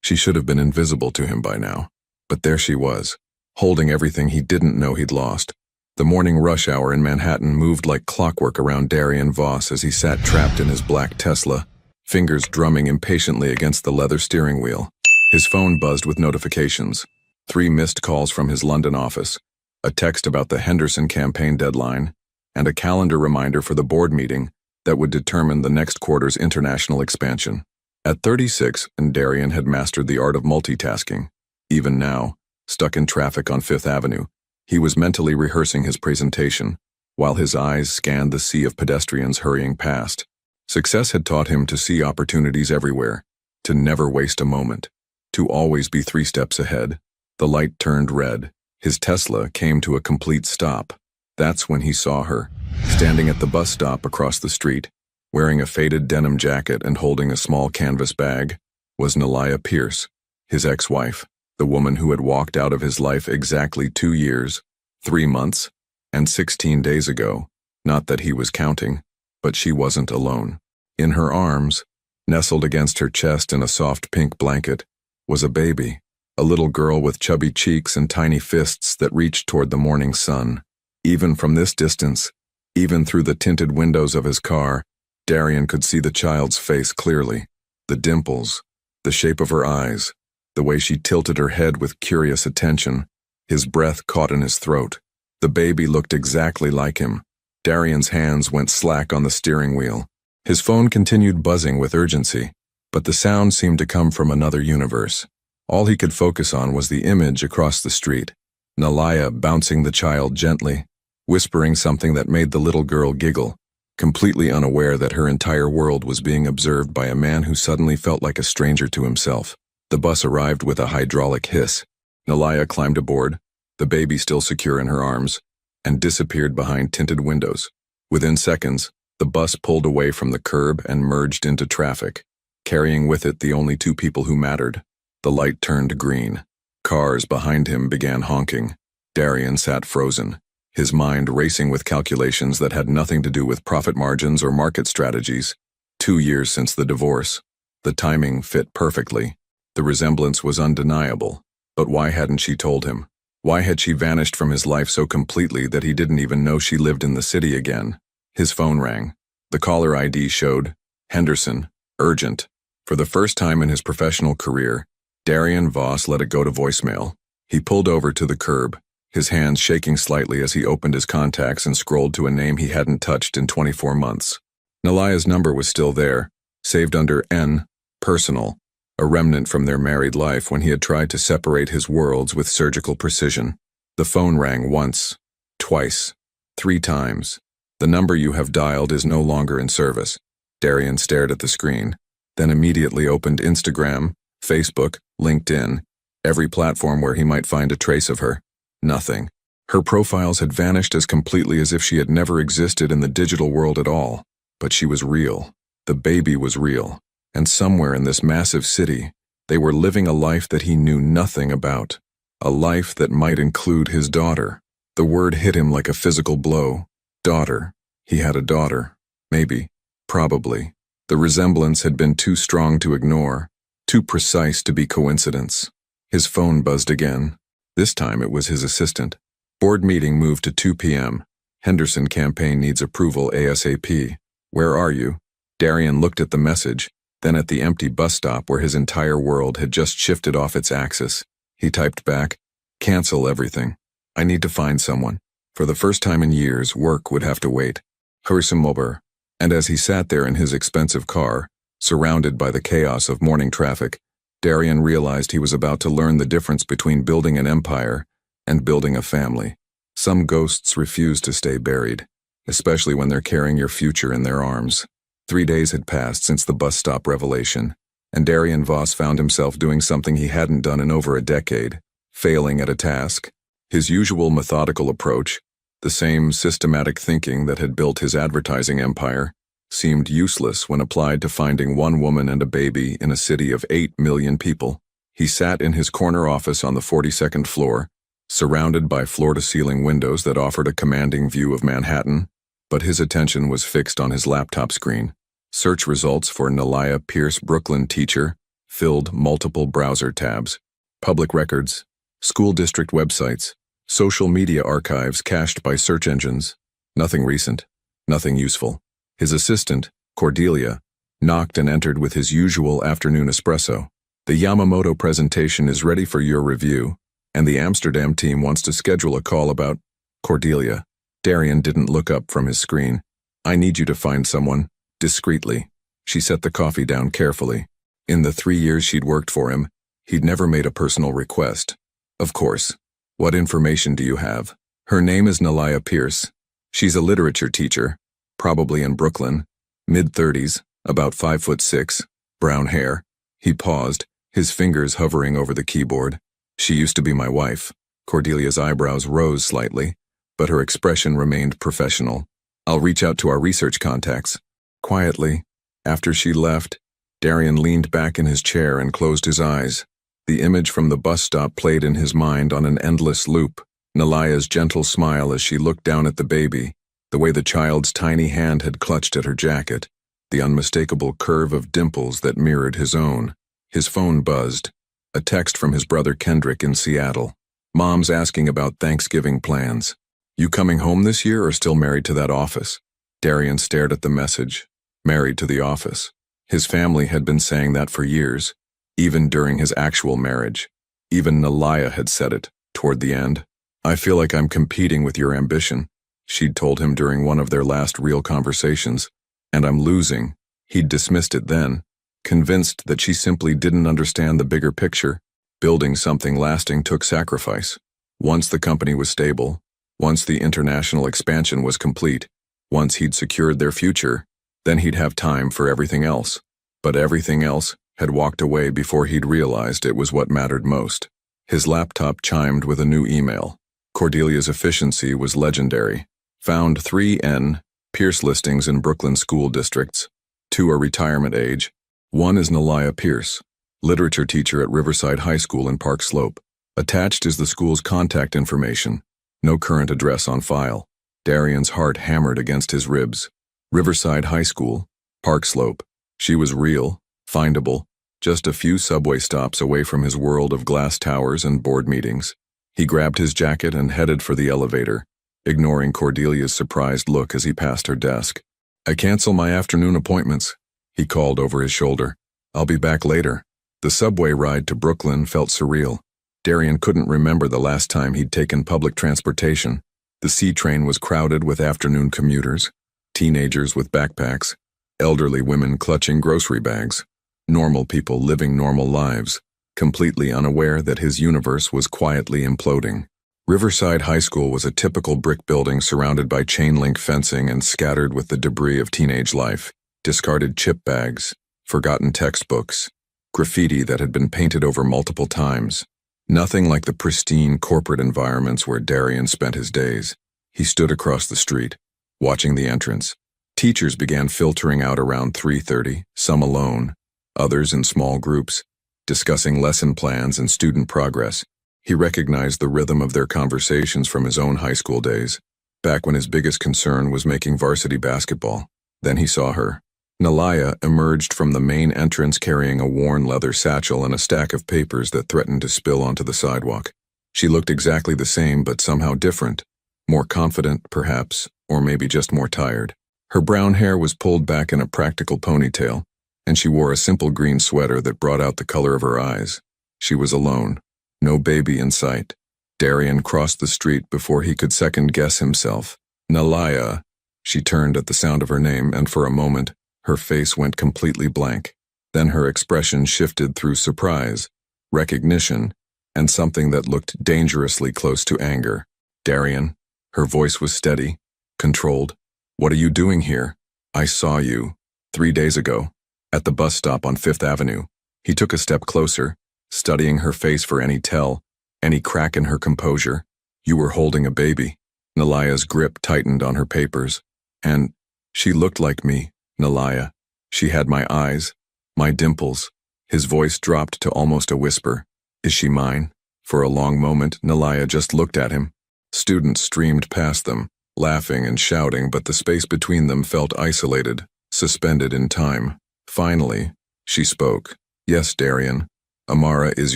She should have been invisible to him by now. But there she was, holding everything he didn't know he'd lost. The morning rush hour in Manhattan moved like clockwork around Darian Voss as he sat trapped in his black Tesla, fingers drumming impatiently against the leather steering wheel. His phone buzzed with notifications. 3 missed calls from his London office, a text about the Henderson campaign deadline, and a calendar reminder for the board meeting that would determine the next quarter's international expansion. At 36, Darian had mastered the art of multitasking. Even now, stuck in traffic on Fifth Avenue, he was mentally rehearsing his presentation, while his eyes scanned the sea of pedestrians hurrying past. Success had taught him to see opportunities everywhere, to never waste a moment, to always be 3 steps ahead. The light turned red. His Tesla came to a complete stop. That's when he saw her, standing at the bus stop across the street, wearing a faded denim jacket and holding a small canvas bag, was Nalaya Pierce, his ex-wife, the woman who had walked out of his life exactly 2 years, 3 months, and 16 days ago. Not that he was counting, but she wasn't alone. In her arms, nestled against her chest in a soft pink blanket, was a baby, a little girl with chubby cheeks and tiny fists that reached toward the morning sun. Even from this distance, even through the tinted windows of his car, Darian could see the child's face clearly. The dimples, the shape of her eyes, the way she tilted her head with curious attention. His breath caught in his throat. The baby looked exactly like him. Darian's hands went slack on the steering wheel. His phone continued buzzing with urgency, but the sound seemed to come from another universe. All he could focus on was the image across the street. Nalaya bouncing the child gently, whispering something that made the little girl giggle, completely unaware that her entire world was being observed by a man who suddenly felt like a stranger to himself. The bus arrived with a hydraulic hiss. Nalaya climbed aboard, the baby still secure in her arms, and disappeared behind tinted windows. Within seconds, the bus pulled away from the curb and merged into traffic, carrying with it the only 2 people who mattered. The light turned green. Cars behind him began honking. Darian sat frozen, his mind racing with calculations that had nothing to do with profit margins or market strategies. 2 years since the divorce. The timing fit perfectly. The resemblance was undeniable. But why hadn't she told him? Why had she vanished from his life so completely that he didn't even know she lived in the city again? His phone rang. The caller ID showed, Henderson, urgent. For the first time in his professional career, Darian Voss let it go to voicemail. He pulled over to the curb, his hands shaking slightly as he opened his contacts and scrolled to a name he hadn't touched in 24 months. Nalaya's number was still there, saved under N, personal, a remnant from their married life when he had tried to separate his worlds with surgical precision. The phone rang once, twice, 3 times. The number you have dialed is no longer in service. Darian stared at the screen, then immediately opened Instagram, Facebook, LinkedIn, every platform where he might find a trace of her. Nothing. Her profiles had vanished as completely as if she had never existed in the digital world at all. But she was real. The baby was real. And somewhere in this massive city, they were living a life that he knew nothing about. A life that might include his daughter. The word hit him like a physical blow. Daughter. He had a daughter. Maybe. Probably. The resemblance had been too strong to ignore, too precise to be coincidence. His phone buzzed again. This time it was his assistant. Board meeting moved to 2 p.m. Henderson campaign needs approval ASAP. Where are you? Darian looked at the message, then at the empty bus stop where his entire world had just shifted off its axis. He typed back, cancel everything. I need to find someone. For the first time in years, work would have to wait. Hursumober. And as he sat there in his expensive car, surrounded by the chaos of morning traffic, Darian realized he was about to learn the difference between building an empire and building a family. Some ghosts refuse to stay buried, especially when they're carrying your future in their arms. 3 days had passed since the bus stop revelation, and Darian Voss found himself doing something he hadn't done in over a decade, failing at a task. His usual methodical approach, the same systematic thinking that had built his advertising empire, seemed useless when applied to finding 1 woman and a baby in a city of 8 million people. He sat in his corner office on the 42nd floor, surrounded by floor-to-ceiling windows that offered a commanding view of Manhattan, but his attention was fixed on his laptop screen. Search results for Nalaya Pierce Brooklyn teacher, filled multiple browser tabs. Public records, school district websites, social media archives cached by search engines. Nothing recent, nothing useful. His assistant, Cordelia, knocked and entered with his usual afternoon espresso. The Yamamoto presentation is ready for your review, and the Amsterdam team wants to schedule a call about Cordelia. Darian didn't look up from his screen. I need you to find someone, discreetly. She set the coffee down carefully. In the 3 years she'd worked for him, he'd never made a personal request. Of course. What information do you have? Her name is Nalaya Pierce. She's a literature teacher, probably in Brooklyn, mid-30s, about 5'6", brown hair. He paused, his fingers hovering over the keyboard. She used to be my wife. Cordelia's eyebrows rose slightly, but her expression remained professional. I'll reach out to our research contacts. Quietly, after she left, Darian leaned back in his chair and closed his eyes. The image from the bus stop played in his mind on an endless loop. Nalaya's gentle smile as she looked down at the baby, the way the child's tiny hand had clutched at her jacket, the unmistakable curve of dimples that mirrored his own. His phone buzzed. A text from his brother Kendrick in Seattle. Mom's asking about Thanksgiving plans. You coming home this year or still married to that office? Darian stared at the message. Married to the office. His family had been saying that for years, even during his actual marriage. Even Nalaya had said it, toward the end. I feel like I'm competing with your ambition, she'd told him during one of their last real conversations. And I'm losing. He'd dismissed it then, convinced that she simply didn't understand the bigger picture. Building something lasting took sacrifice. Once the company was stable, once the international expansion was complete, once he'd secured their future, then he'd have time for everything else. But everything else had walked away before he'd realized it was what mattered most. His laptop chimed with a new email. Cordelia's efficiency was legendary. Found 3N Pierce listings in Brooklyn school districts. 2 are retirement age. 1 is Nalaya Pierce, literature teacher at Riverside High School in Park Slope. Attached is the school's contact information. No current address on file. Darian's heart hammered against his ribs. Riverside High School, Park Slope. She was real, findable, just a few subway stops away from his world of glass towers and board meetings. He grabbed his jacket and headed for the elevator, ignoring Cordelia's surprised look as he passed her desk. I cancel my afternoon appointments, he called over his shoulder. I'll be back later. The subway ride to Brooklyn felt surreal. Darian couldn't remember the last time he'd taken public transportation. The C train was crowded with afternoon commuters, teenagers with backpacks, elderly women clutching grocery bags, normal people living normal lives, completely unaware that his universe was quietly imploding. Riverside High School was a typical brick building surrounded by chain-link fencing and scattered with the debris of teenage life, discarded chip bags, forgotten textbooks, graffiti that had been painted over multiple times. Nothing like the pristine corporate environments where Darian spent his days. He stood across the street, watching the entrance. Teachers began filtering out around 3:30, some alone, others in small groups, discussing lesson plans and student progress. He recognized the rhythm of their conversations from his own high school days, back when his biggest concern was making varsity basketball. Then he saw her. Nalaya emerged from the main entrance carrying a worn leather satchel and a stack of papers that threatened to spill onto the sidewalk. She looked exactly the same but somehow different, more confident, perhaps, or maybe just more tired. Her brown hair was pulled back in a practical ponytail, and she wore a simple green sweater that brought out the color of her eyes. She was alone. No baby in sight. Darian crossed the street before he could second-guess himself. Nalaya. She turned at the sound of her name, and for a moment, her face went completely blank. Then her expression shifted through surprise, recognition, and something that looked dangerously close to anger. Darian. Her voice was steady, controlled. What are you doing here? I saw you 3 days ago, at the bus stop on 5th Avenue. He took a step closer, studying her face for any tell, any crack in her composure. You were holding a baby. Nalaya's grip tightened on her papers. And she looked like me, Nalaya. She had my eyes, my dimples. His voice dropped to almost a whisper. Is she mine? For a long moment, Nalaya just looked at him. Students streamed past them, laughing and shouting, but the space between them felt isolated, suspended in time. Finally, she spoke. Yes, Darian. Amara is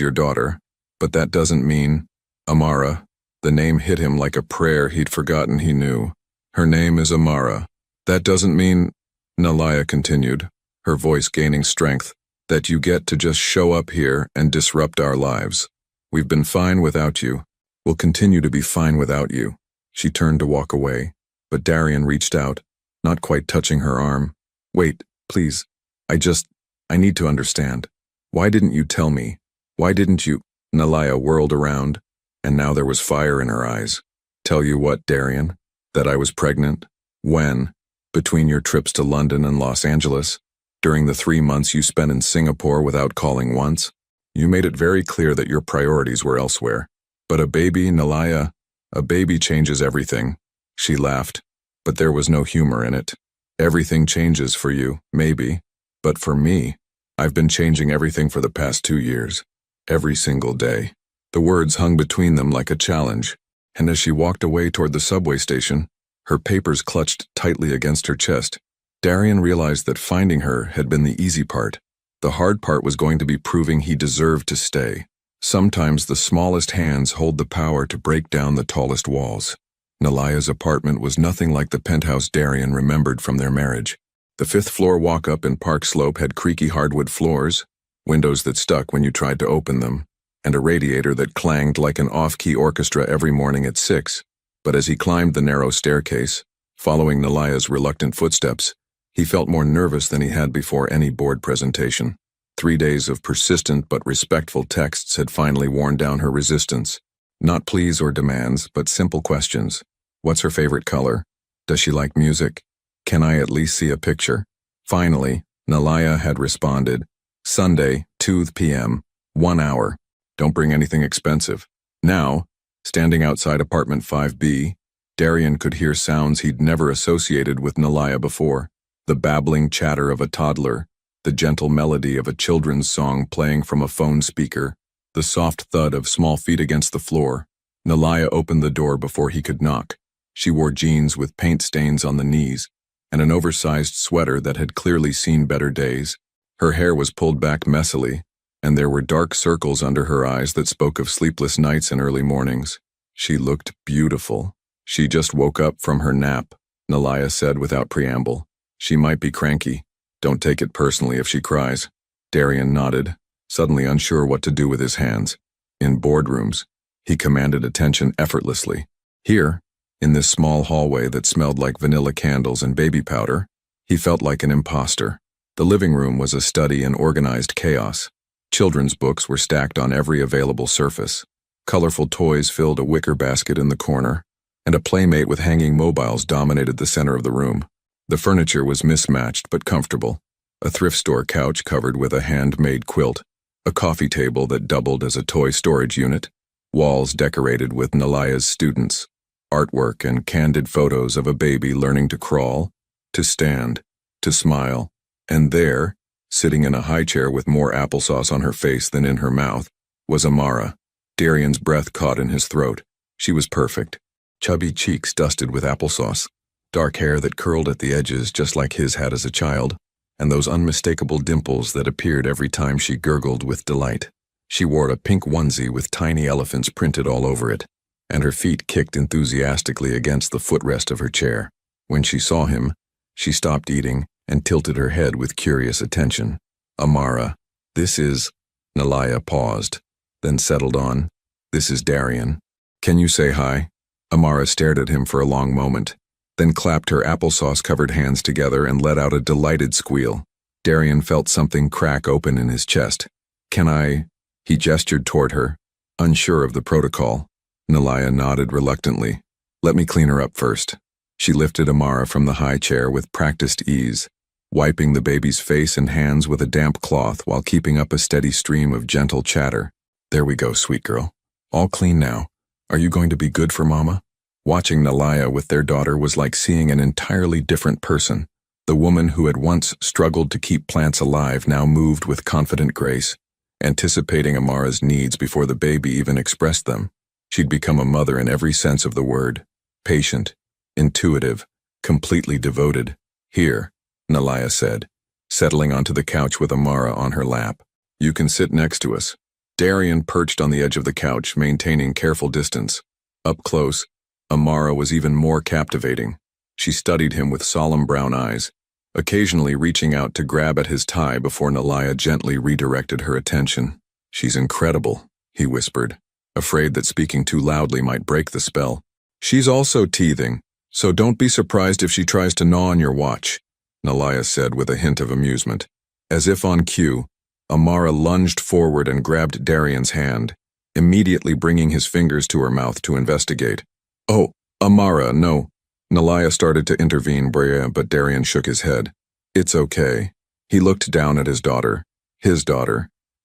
your daughter. But that doesn't mean… Amara. The name hit him like a prayer he'd forgotten he knew. Her name is Amara. That doesn't mean… Nalaya continued, her voice gaining strength, that you get to just show up here and disrupt our lives. We've been fine without you. We'll continue to be fine without you. She turned to walk away, but Darian reached out, not quite touching her arm. Wait, please. I need to understand. Why didn't you tell me? Why didn't you… Nalaya whirled around, and now there was fire in her eyes. Tell you what, Darian? That I was pregnant? When? Between your trips to London and Los Angeles? During the 3 months you spent in Singapore without calling once? You made it very clear that your priorities were elsewhere. But a baby, Nalaya, a baby changes everything. She laughed, but there was no humor in it. Everything changes for you, maybe. But for me, I've been changing everything for the past 2 years. Every single day. The words hung between them like a challenge, and as she walked away toward the subway station, her papers clutched tightly against her chest. Darian realized that finding her had been the easy part. The hard part was going to be proving he deserved to stay. Sometimes the smallest hands hold the power to break down the tallest walls. Nalaya's apartment was nothing like the penthouse Darian remembered from their marriage. The 5th-floor walk-up in Park Slope had creaky hardwood floors, windows that stuck when you tried to open them, and a radiator that clanged like an off-key orchestra every morning at 6. But as he climbed the narrow staircase, following Nalaya's reluctant footsteps, he felt more nervous than he had before any board presentation. 3 days of persistent but respectful texts had finally worn down her resistance. Not pleas or demands, but simple questions. What's her favorite color? Does she like music? Can I at least see a picture? Finally, Nalaya had responded. Sunday, 2 p.m., 1 hour. Don't bring anything expensive. Now, standing outside apartment 5B, Darian could hear sounds he'd never associated with Nalaya before. The babbling chatter of a toddler, the gentle melody of a children's song playing from a phone speaker, the soft thud of small feet against the floor. Nalaya opened the door before he could knock. She wore jeans with paint stains on the knees, and an oversized sweater that had clearly seen better days. Her hair was pulled back messily, and there were dark circles under her eyes that spoke of sleepless nights and early mornings. She looked beautiful. She just woke up from her nap, Nalaya said without preamble. She might be cranky. Don't take it personally if she cries. Darian nodded, suddenly unsure what to do with his hands. In boardrooms, he commanded attention effortlessly. Here, in this small hallway that smelled like vanilla candles and baby powder, he felt like an imposter. The living room was a study in organized chaos. Children's books were stacked on every available surface. Colorful toys filled a wicker basket in the corner, and a playmate with hanging mobiles dominated the center of the room. The furniture was mismatched but comfortable. A thrift store couch covered with a handmade quilt, a coffee table that doubled as a toy storage unit, walls decorated with Nalaya's students, artwork and candid photos of a baby learning to crawl, to stand, to smile. And there, sitting in a high chair with more applesauce on her face than in her mouth, was Amara. Darian's breath caught in his throat. She was perfect. Chubby cheeks dusted with applesauce, dark hair that curled at the edges just like his had as a child, and those unmistakable dimples that appeared every time she gurgled with delight. She wore a pink onesie with tiny elephants printed all over it, and her feet kicked enthusiastically against the footrest of her chair. When she saw him, she stopped eating and tilted her head with curious attention. Amara, this is… Nalaya paused, then settled on, this is Darian. Can you say hi? Amara stared at him for a long moment, then clapped her applesauce-covered hands together and let out a delighted squeal. Darian felt something crack open in his chest. Can I… He gestured toward her, unsure of the protocol. Nalaya nodded reluctantly. Let me clean her up first. She lifted Amara from the high chair with practiced ease, wiping the baby's face and hands with a damp cloth while keeping up a steady stream of gentle chatter. There we go, sweet girl. All clean now. Are you going to be good for Mama? Watching Nalaya with their daughter was like seeing an entirely different person. The woman who had once struggled to keep plants alive now moved with confident grace, anticipating Amara's needs before the baby even expressed them. She'd become a mother in every sense of the word. Patient, intuitive, completely devoted. Here, Nalaya said, settling onto the couch with Amara on her lap. You can sit next to us. Darian perched on the edge of the couch, maintaining careful distance. Up close, Amara was even more captivating. She studied him with solemn brown eyes, occasionally reaching out to grab at his tie before Nalaya gently redirected her attention. "She's incredible," he whispered, afraid that speaking too loudly might break the spell. "She's also teething, so don't be surprised if she tries to gnaw on your watch," Nalaya said with a hint of amusement. As if on cue, Amara lunged forward and grabbed Darian's hand, immediately bringing his fingers to her mouth to investigate. "Oh, Amara, no." Nalaya started to intervene, but Darian shook his head. "It's okay." He looked down at his daughter,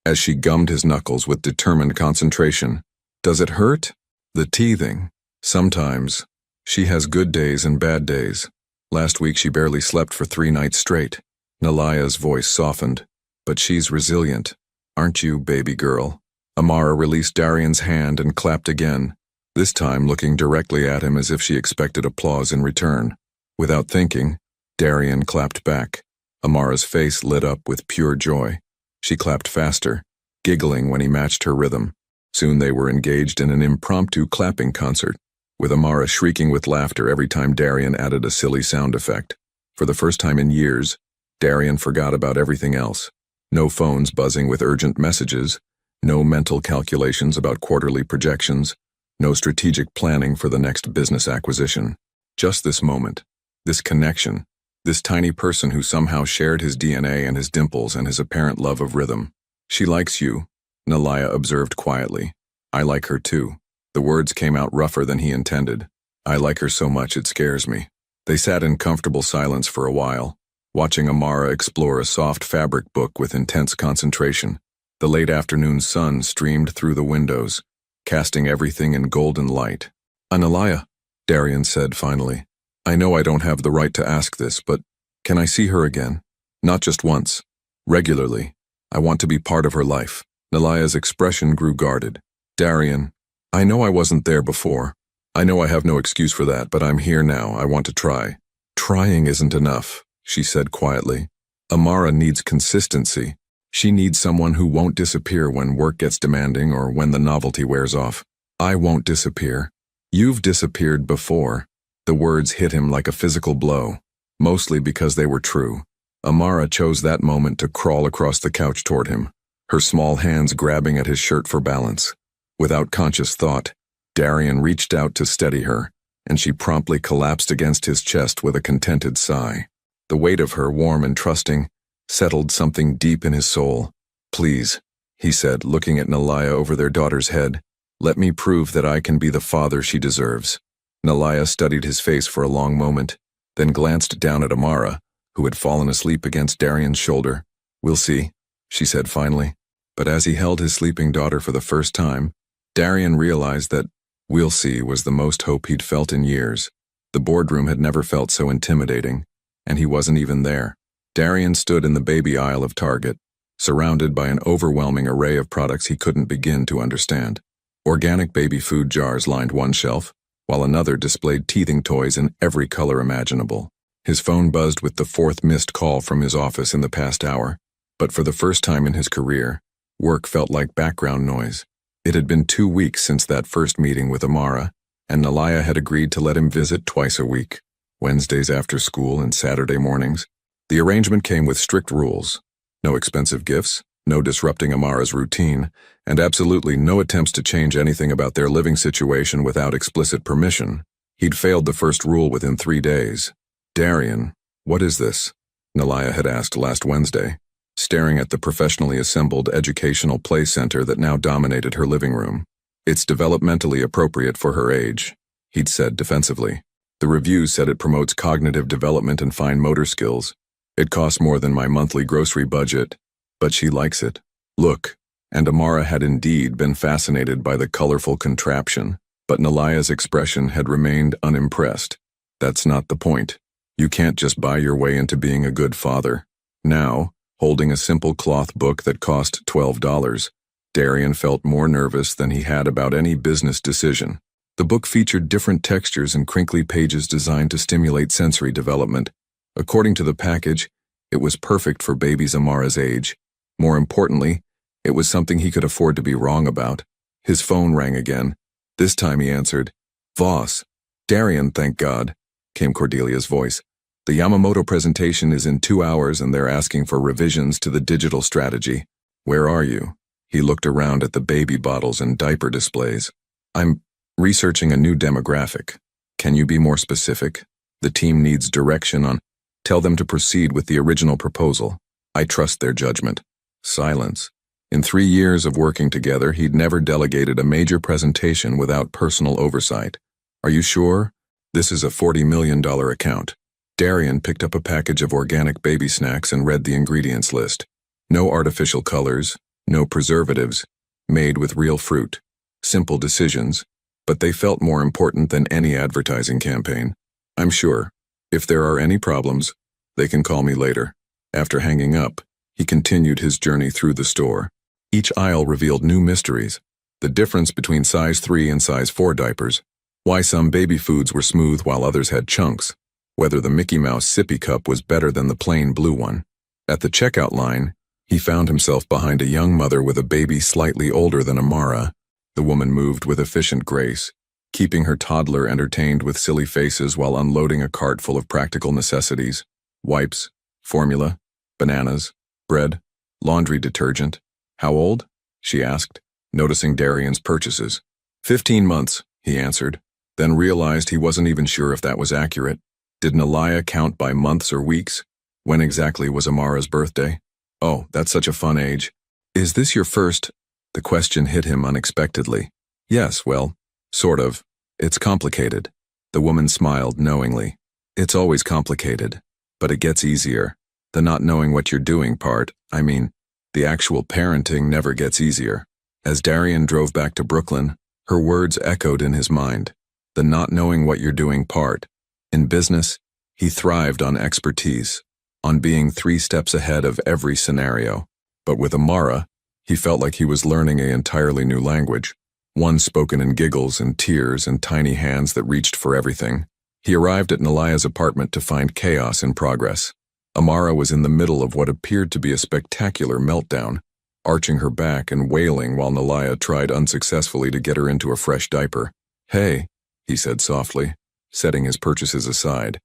as she gummed his knuckles with determined concentration. "Does it hurt?" "The teething. Sometimes. She has good days and bad days. Last week she barely slept for 3 nights straight." Nalaya's voice softened. "But she's resilient. Aren't you, baby girl?" Amara released Darian's hand and clapped again, this time looking directly at him as if she expected applause in return. Without thinking, Darian clapped back. Amara's face lit up with pure joy. She clapped faster, giggling when he matched her rhythm. Soon they were engaged in an impromptu clapping concert, with Amara shrieking with laughter every time Darian added a silly sound effect. For the first time in years, Darian forgot about everything else. No phones buzzing with urgent messages, no mental calculations about quarterly projections, no strategic planning for the next business acquisition. Just this moment, this connection, this tiny person who somehow shared his DNA and his dimples and his apparent love of rhythm. "She likes you," Nalaya observed quietly. "I like her too." The words came out rougher than he intended. "I like her so much it scares me." They sat in comfortable silence for a while, watching Amara explore a soft fabric book with intense concentration. The late afternoon sun streamed through the windows, casting everything in golden light. "Nalaya," Darian said finally, "I know I don't have the right to ask this, but can I see her again? Not just once. Regularly. I want to be part of her life." Nalaya's expression grew guarded. "Darian, I know I wasn't there before. I know I have no excuse for that, but I'm here now. I want to try." "Trying isn't enough," she said quietly. "Amara needs consistency. She needs someone who won't disappear when work gets demanding or when the novelty wears off. I won't disappear. You've disappeared before." The words hit him like a physical blow, mostly because they were true. Amara chose that moment to crawl across the couch toward him, her small hands grabbing at his shirt for balance. Without conscious thought, Darian reached out to steady her, and she promptly collapsed against his chest with a contented sigh. The weight of her, warm and trusting, settled something deep in his soul. "Please," he said, looking at Nalaya over their daughter's head, "let me prove that I can be the father she deserves." Nalaya studied his face for a long moment, then glanced down at Amara, who had fallen asleep against Darian's shoulder. "We'll see," she said finally. But as he held his sleeping daughter for the first time, Darian realized that "we'll see" was the most hope he'd felt in years. The boardroom had never felt so intimidating, and he wasn't even there. Darian stood in the baby aisle of Target, surrounded by an overwhelming array of products he couldn't begin to understand. Organic baby food jars lined one shelf, while another displayed teething toys in every color imaginable. His phone buzzed with the 4th missed call from his office in the past hour, but for the first time in his career, work felt like background noise. It had been 2 weeks since that first meeting with Amara, and Nalaya had agreed to let him visit twice a week, Wednesdays after school and Saturday mornings. The arrangement came with strict rules: no expensive gifts, no disrupting Amara's routine, and absolutely no attempts to change anything about their living situation without explicit permission. He'd failed the first rule within 3 days. "Darian, what is this?" Nalaya had asked last Wednesday, staring at the professionally assembled educational play center that now dominated her living room. "It's developmentally appropriate for her age," he'd said defensively. "The reviews said it promotes cognitive development and fine motor skills. It costs more than my monthly grocery budget, but she likes it. Look." And Amara had indeed been fascinated by the colorful contraption, but Nalaya's expression had remained unimpressed. "That's not the point. You can't just buy your way into being a good father." Now, holding a simple cloth book that cost $12, Darian felt more nervous than he had about any business decision. The book featured different textures and crinkly pages designed to stimulate sensory development. According to the package, it was perfect for babies Amara's age. More importantly, It was something he could afford to be wrong about. His phone rang again. This time he answered. Voss. Darian, thank God, came Cordelia's voice. The Yamamoto presentation is in 2 hours and they're asking for revisions to the digital strategy. Where are you? He looked around at the baby bottles and diaper displays. I'm researching a new demographic. Can you be more specific? The team needs direction on. Tell them to proceed with the original proposal. I trust their judgment. Silence. In 3 years of working together, he'd never delegated a major presentation without personal oversight. Are you sure? This is a $40 million account. Darian picked up a package of organic baby snacks and read the ingredients list. No artificial colors, no preservatives, made with real fruit. Simple decisions, but they felt more important than any advertising campaign. I'm sure. If there are any problems, they can call me later. After hanging up, he continued his journey through the store. Each aisle revealed new mysteries. The difference between size 3 and size 4 diapers. Why some baby foods were smooth while others had chunks. Whether the Mickey Mouse sippy cup was better than the plain blue one. At the checkout line, he found himself behind a young mother with a baby slightly older than Amara. The woman moved with efficient grace, keeping her toddler entertained with silly faces while unloading a cart full of practical necessities. Wipes, formula, bananas, bread, laundry detergent. How old? She asked, noticing Darian's purchases. 15 months, he answered, then realized he wasn't even sure if that was accurate. Did Nalaya count by months or weeks? When exactly was Amara's birthday? Oh, that's such a fun age. Is this your first? The question hit him unexpectedly. Yes, well, sort of. It's complicated. The woman smiled knowingly. It's always complicated, but it gets easier. The not knowing what you're doing part, the actual parenting never gets easier. As Darian drove back to Brooklyn, her words echoed in his mind. The not knowing what you're doing part. In business, he thrived on expertise, on being 3 steps ahead of every scenario. But with Amara, he felt like he was learning an entirely new language, one spoken in giggles and tears and tiny hands that reached for everything. He arrived at Nalaya's apartment to find chaos in progress. Amara was in the middle of what appeared to be a spectacular meltdown, arching her back and wailing while Nalaya tried unsuccessfully to get her into a fresh diaper. Hey, he said softly, setting his purchases aside.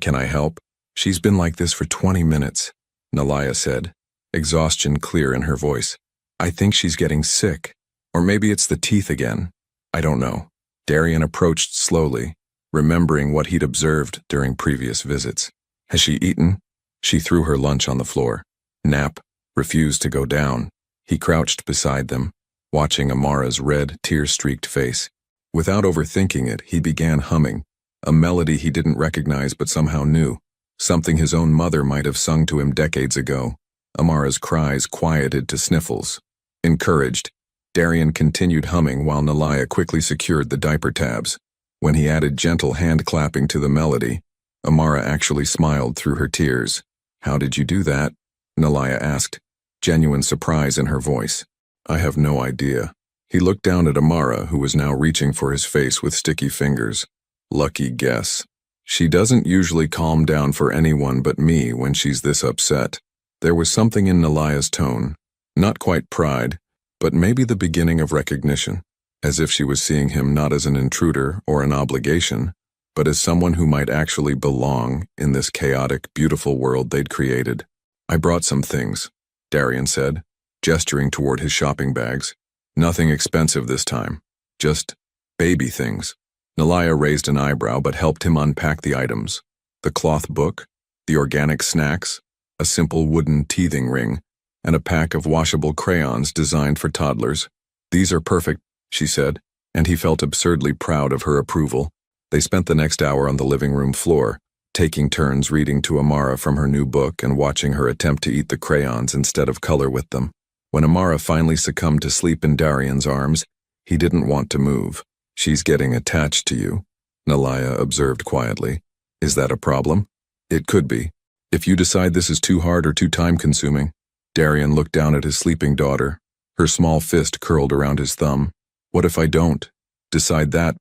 Can I help? She's been like this for 20 minutes, Nalaya said, exhaustion clear in her voice. I think she's getting sick. Or maybe it's the teeth again. I don't know. Darian approached slowly, remembering what he'd observed during previous visits. Has she eaten? She threw her lunch on the floor. Nap refused to go down. He crouched beside them, watching Amara's red, tear-streaked face. Without overthinking it, he began humming, a melody he didn't recognize but somehow knew, something his own mother might have sung to him decades ago. Amara's cries quieted to sniffles. Encouraged, Darian continued humming while Nalaya quickly secured the diaper tabs. When he added gentle hand-clapping to the melody, Amara actually smiled through her tears. How did you do that? Nalaya asked, genuine surprise in her voice. I have no idea. He looked down at Amara, who was now reaching for his face with sticky fingers. Lucky guess. She doesn't usually calm down for anyone but me when she's this upset. There was something in Nalaya's tone, not quite pride, but maybe the beginning of recognition, as if she was seeing him not as an intruder or an obligation, but as someone who might actually belong in this chaotic, beautiful world they'd created. I brought some things, Darian said, gesturing toward his shopping bags. Nothing expensive this time, just baby things. Nalaya raised an eyebrow but helped him unpack the items. The cloth book, the organic snacks, a simple wooden teething ring, and a pack of washable crayons designed for toddlers. These are perfect, she said, and he felt absurdly proud of her approval. They spent the next hour on the living room floor, taking turns reading to Amara from her new book and watching her attempt to eat the crayons instead of color with them. When Amara finally succumbed to sleep in Darian's arms, he didn't want to move. She's getting attached to you, Nalaya observed quietly. Is that a problem? It could be. If you decide this is too hard or too time-consuming. Darian looked down at his sleeping daughter, her small fist curled around his thumb. What if I don't decide that?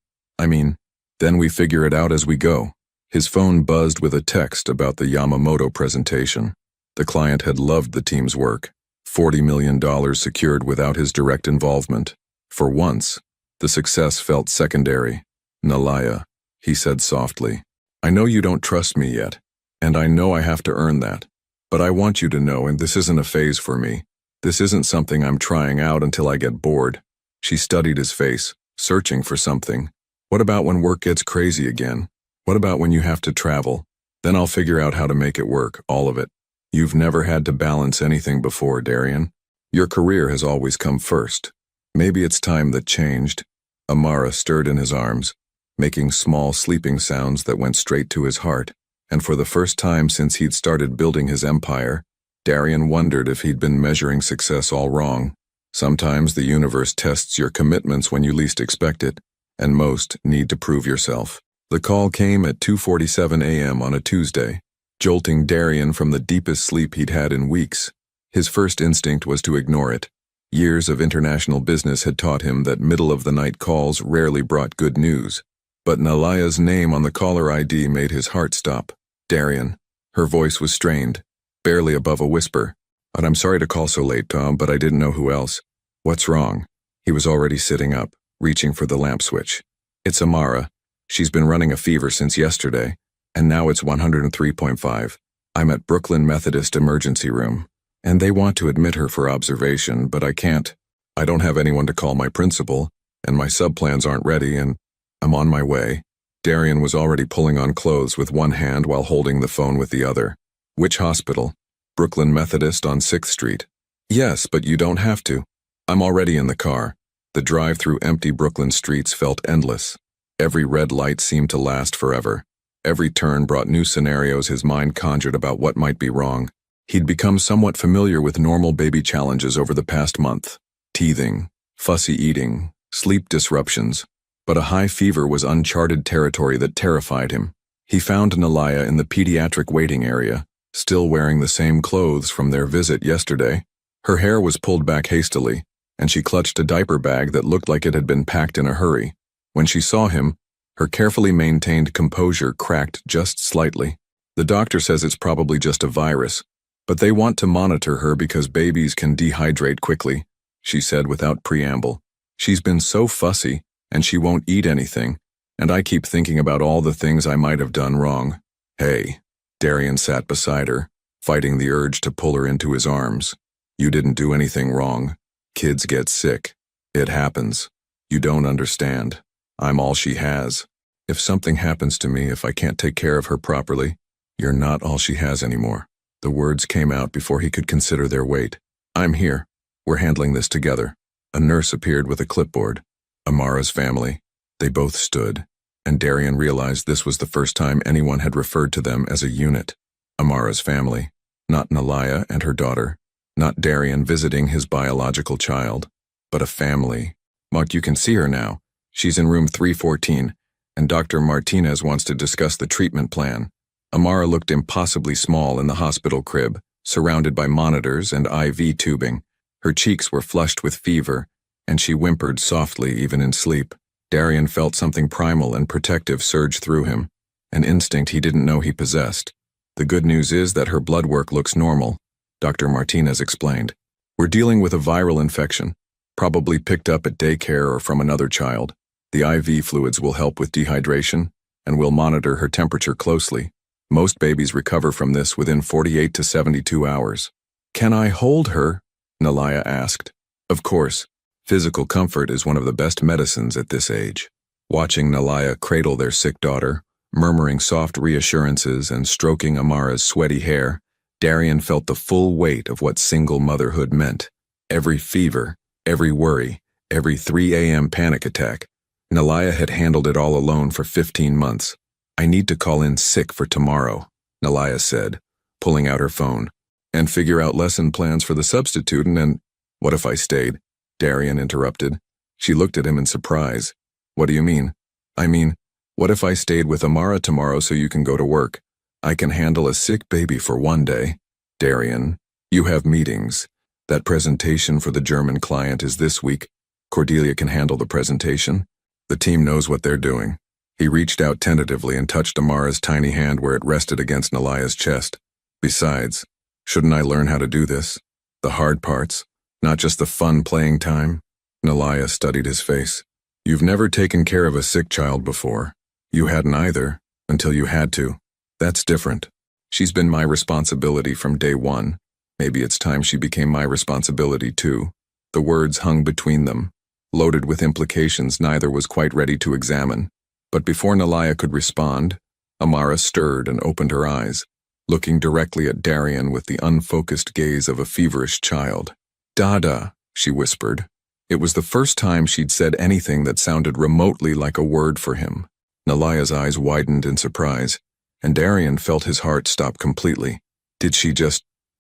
Then we figure it out as we go. His phone buzzed with a text about the Yamamoto presentation. The client had loved the team's work. $40 million secured without his direct involvement. For once, the success felt secondary. "Nalaya," he said softly, "I know you don't trust me yet, and I know I have to earn that. But I want you to know, and this isn't a phase for me. This isn't something I'm trying out until I get bored." She studied his face, searching for something. "What about when work gets crazy again? What about when you have to travel? Then I'll figure out how to make it work, all of it. You've never had to balance anything before, Darian. Your career has always come first. Maybe it's time that changed." Amara stirred in his arms, making small sleeping sounds that went straight to his heart, and for the first time since he'd started building his empire, Darian wondered if he'd been measuring success all wrong. Sometimes the universe tests your commitments when you least expect it, and most need to prove yourself. The call came at 2:47 a.m. on a Tuesday, jolting Darian from the deepest sleep he'd had in weeks. His first instinct was to ignore it. Years of international business had taught him that middle-of-the-night calls rarely brought good news. But Nalaya's name on the caller ID made his heart stop. "Darian." Her voice was strained, barely above a whisper. "But I'm sorry to call so late, Tom, but I didn't know who else." "What's wrong?" He was already sitting up, reaching for the lamp switch. "It's Amara. She's been running a fever since yesterday, and now it's 103.5. I'm at Brooklyn Methodist Emergency Room, and they want to admit her for observation, but I can't. I don't have anyone to call my principal, and my subplans aren't ready, and I'm on my way." Darian was already pulling on clothes with one hand while holding the phone with the other. "Which hospital?" "Brooklyn Methodist on 6th Street. "Yes, but you don't have to. I'm already in the car." The drive through empty Brooklyn streets felt endless. Every red light seemed to last forever. Every turn brought new scenarios his mind conjured about what might be wrong. He'd become somewhat familiar with normal baby challenges over the past month. Teething, fussy eating, sleep disruptions. But a high fever was uncharted territory that terrified him. He found Nalaya in the pediatric waiting area, still wearing the same clothes from their visit yesterday. Her hair was pulled back hastily, and she clutched a diaper bag that looked like it had been packed in a hurry. When she saw him, her carefully maintained composure cracked just slightly. "The doctor says it's probably just a virus, but they want to monitor her because babies can dehydrate quickly," she said without preamble. "She's been so fussy, and she won't eat anything, and I keep thinking about all the things I might have done wrong." "Hey." Darian sat beside her, fighting the urge to pull her into his arms. "You didn't do anything wrong. Kids get sick. It happens. You don't understand. I'm all she has. If something happens to me, if I can't take care of her properly, you're not all she has anymore." The words came out before he could consider their weight. "I'm here. We're handling this together." A nurse appeared with a clipboard. Amara's family. They both stood, and Darian realized this was the first time anyone had referred to them as a unit. Amara's family. Not Nalaya and her daughter. Not Darian visiting his biological child, but a family. "Mark, you can see her now. She's in room 314, and Dr. Martinez wants to discuss the treatment plan." Amara looked impossibly small in the hospital crib, surrounded by monitors and IV tubing. Her cheeks were flushed with fever, and she whimpered softly even in sleep. Darian felt something primal and protective surge through him, an instinct he didn't know he possessed. "The good news is that her blood work looks normal," Dr. Martinez explained. "We're dealing with a viral infection, probably picked up at daycare or from another child. The IV fluids will help with dehydration, and we'll monitor her temperature closely. Most babies recover from this within 48 to 72 hours. "Can I hold her?" Nalaya asked. Of course, physical comfort is one of the best medicines at this age. Watching Nalaya cradle their sick daughter, murmuring soft reassurances and stroking Amara's sweaty hair, Darian felt the full weight of what single motherhood meant. Every fever, every worry, every 3 a.m. panic attack. Nalaya had handled it all alone for 15 months. "I need to call in sick for tomorrow," Nalaya said, pulling out her phone. "And figure out lesson plans for the substitute and "What if I stayed?" Darian interrupted. She looked at him in surprise. "What do you mean?" "I mean, what if I stayed with Amara tomorrow so you can go to work? I can handle a sick baby for one day." "Darian, you have meetings. That presentation for the German client is this week. Cordelia can handle the presentation. The team knows what they're doing." He reached out tentatively and touched Amara's tiny hand where it rested against Nalaya's chest. "Besides, shouldn't I learn how to do this? The hard parts, not just the fun playing time. Nalaya studied his face. You've never taken care of a sick child before. You hadn't either, until you had to. That's different. She's been my responsibility from day one. Maybe it's time she became my responsibility too. The words hung between them, loaded with implications neither was quite ready to examine. But before Nalaya could respond, Amara stirred and opened her eyes, looking directly at Darian with the unfocused gaze of a feverish child. "Dada," she whispered. It was the first time she'd said anything that sounded remotely like a word for him. Nalaya's eyes widened in surprise, and Darian felt his heart stop completely.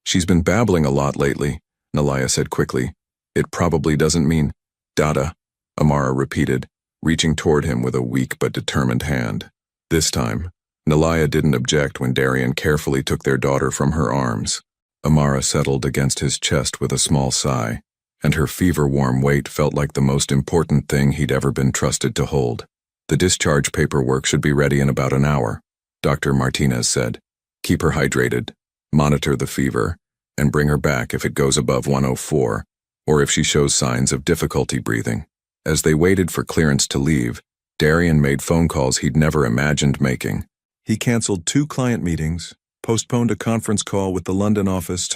She's been babbling a lot lately, Nalaya said quickly. It probably doesn't mean, Dada, Amara repeated, reaching toward him with a weak but determined hand. This time, Nalaya didn't object when Darian carefully took their daughter from her arms. Amara settled against his chest with a small sigh, and her fever-warm weight felt like the most important thing he'd ever been trusted to hold. The discharge paperwork should be ready in about an hour, Dr. Martinez said. Keep her hydrated, monitor the fever, and bring her back if it goes above 104, or if she shows signs of difficulty breathing. As they waited for clearance to leave, Darian made phone calls he'd never imagined making. He canceled 2 client meetings, postponed a conference call with the London office,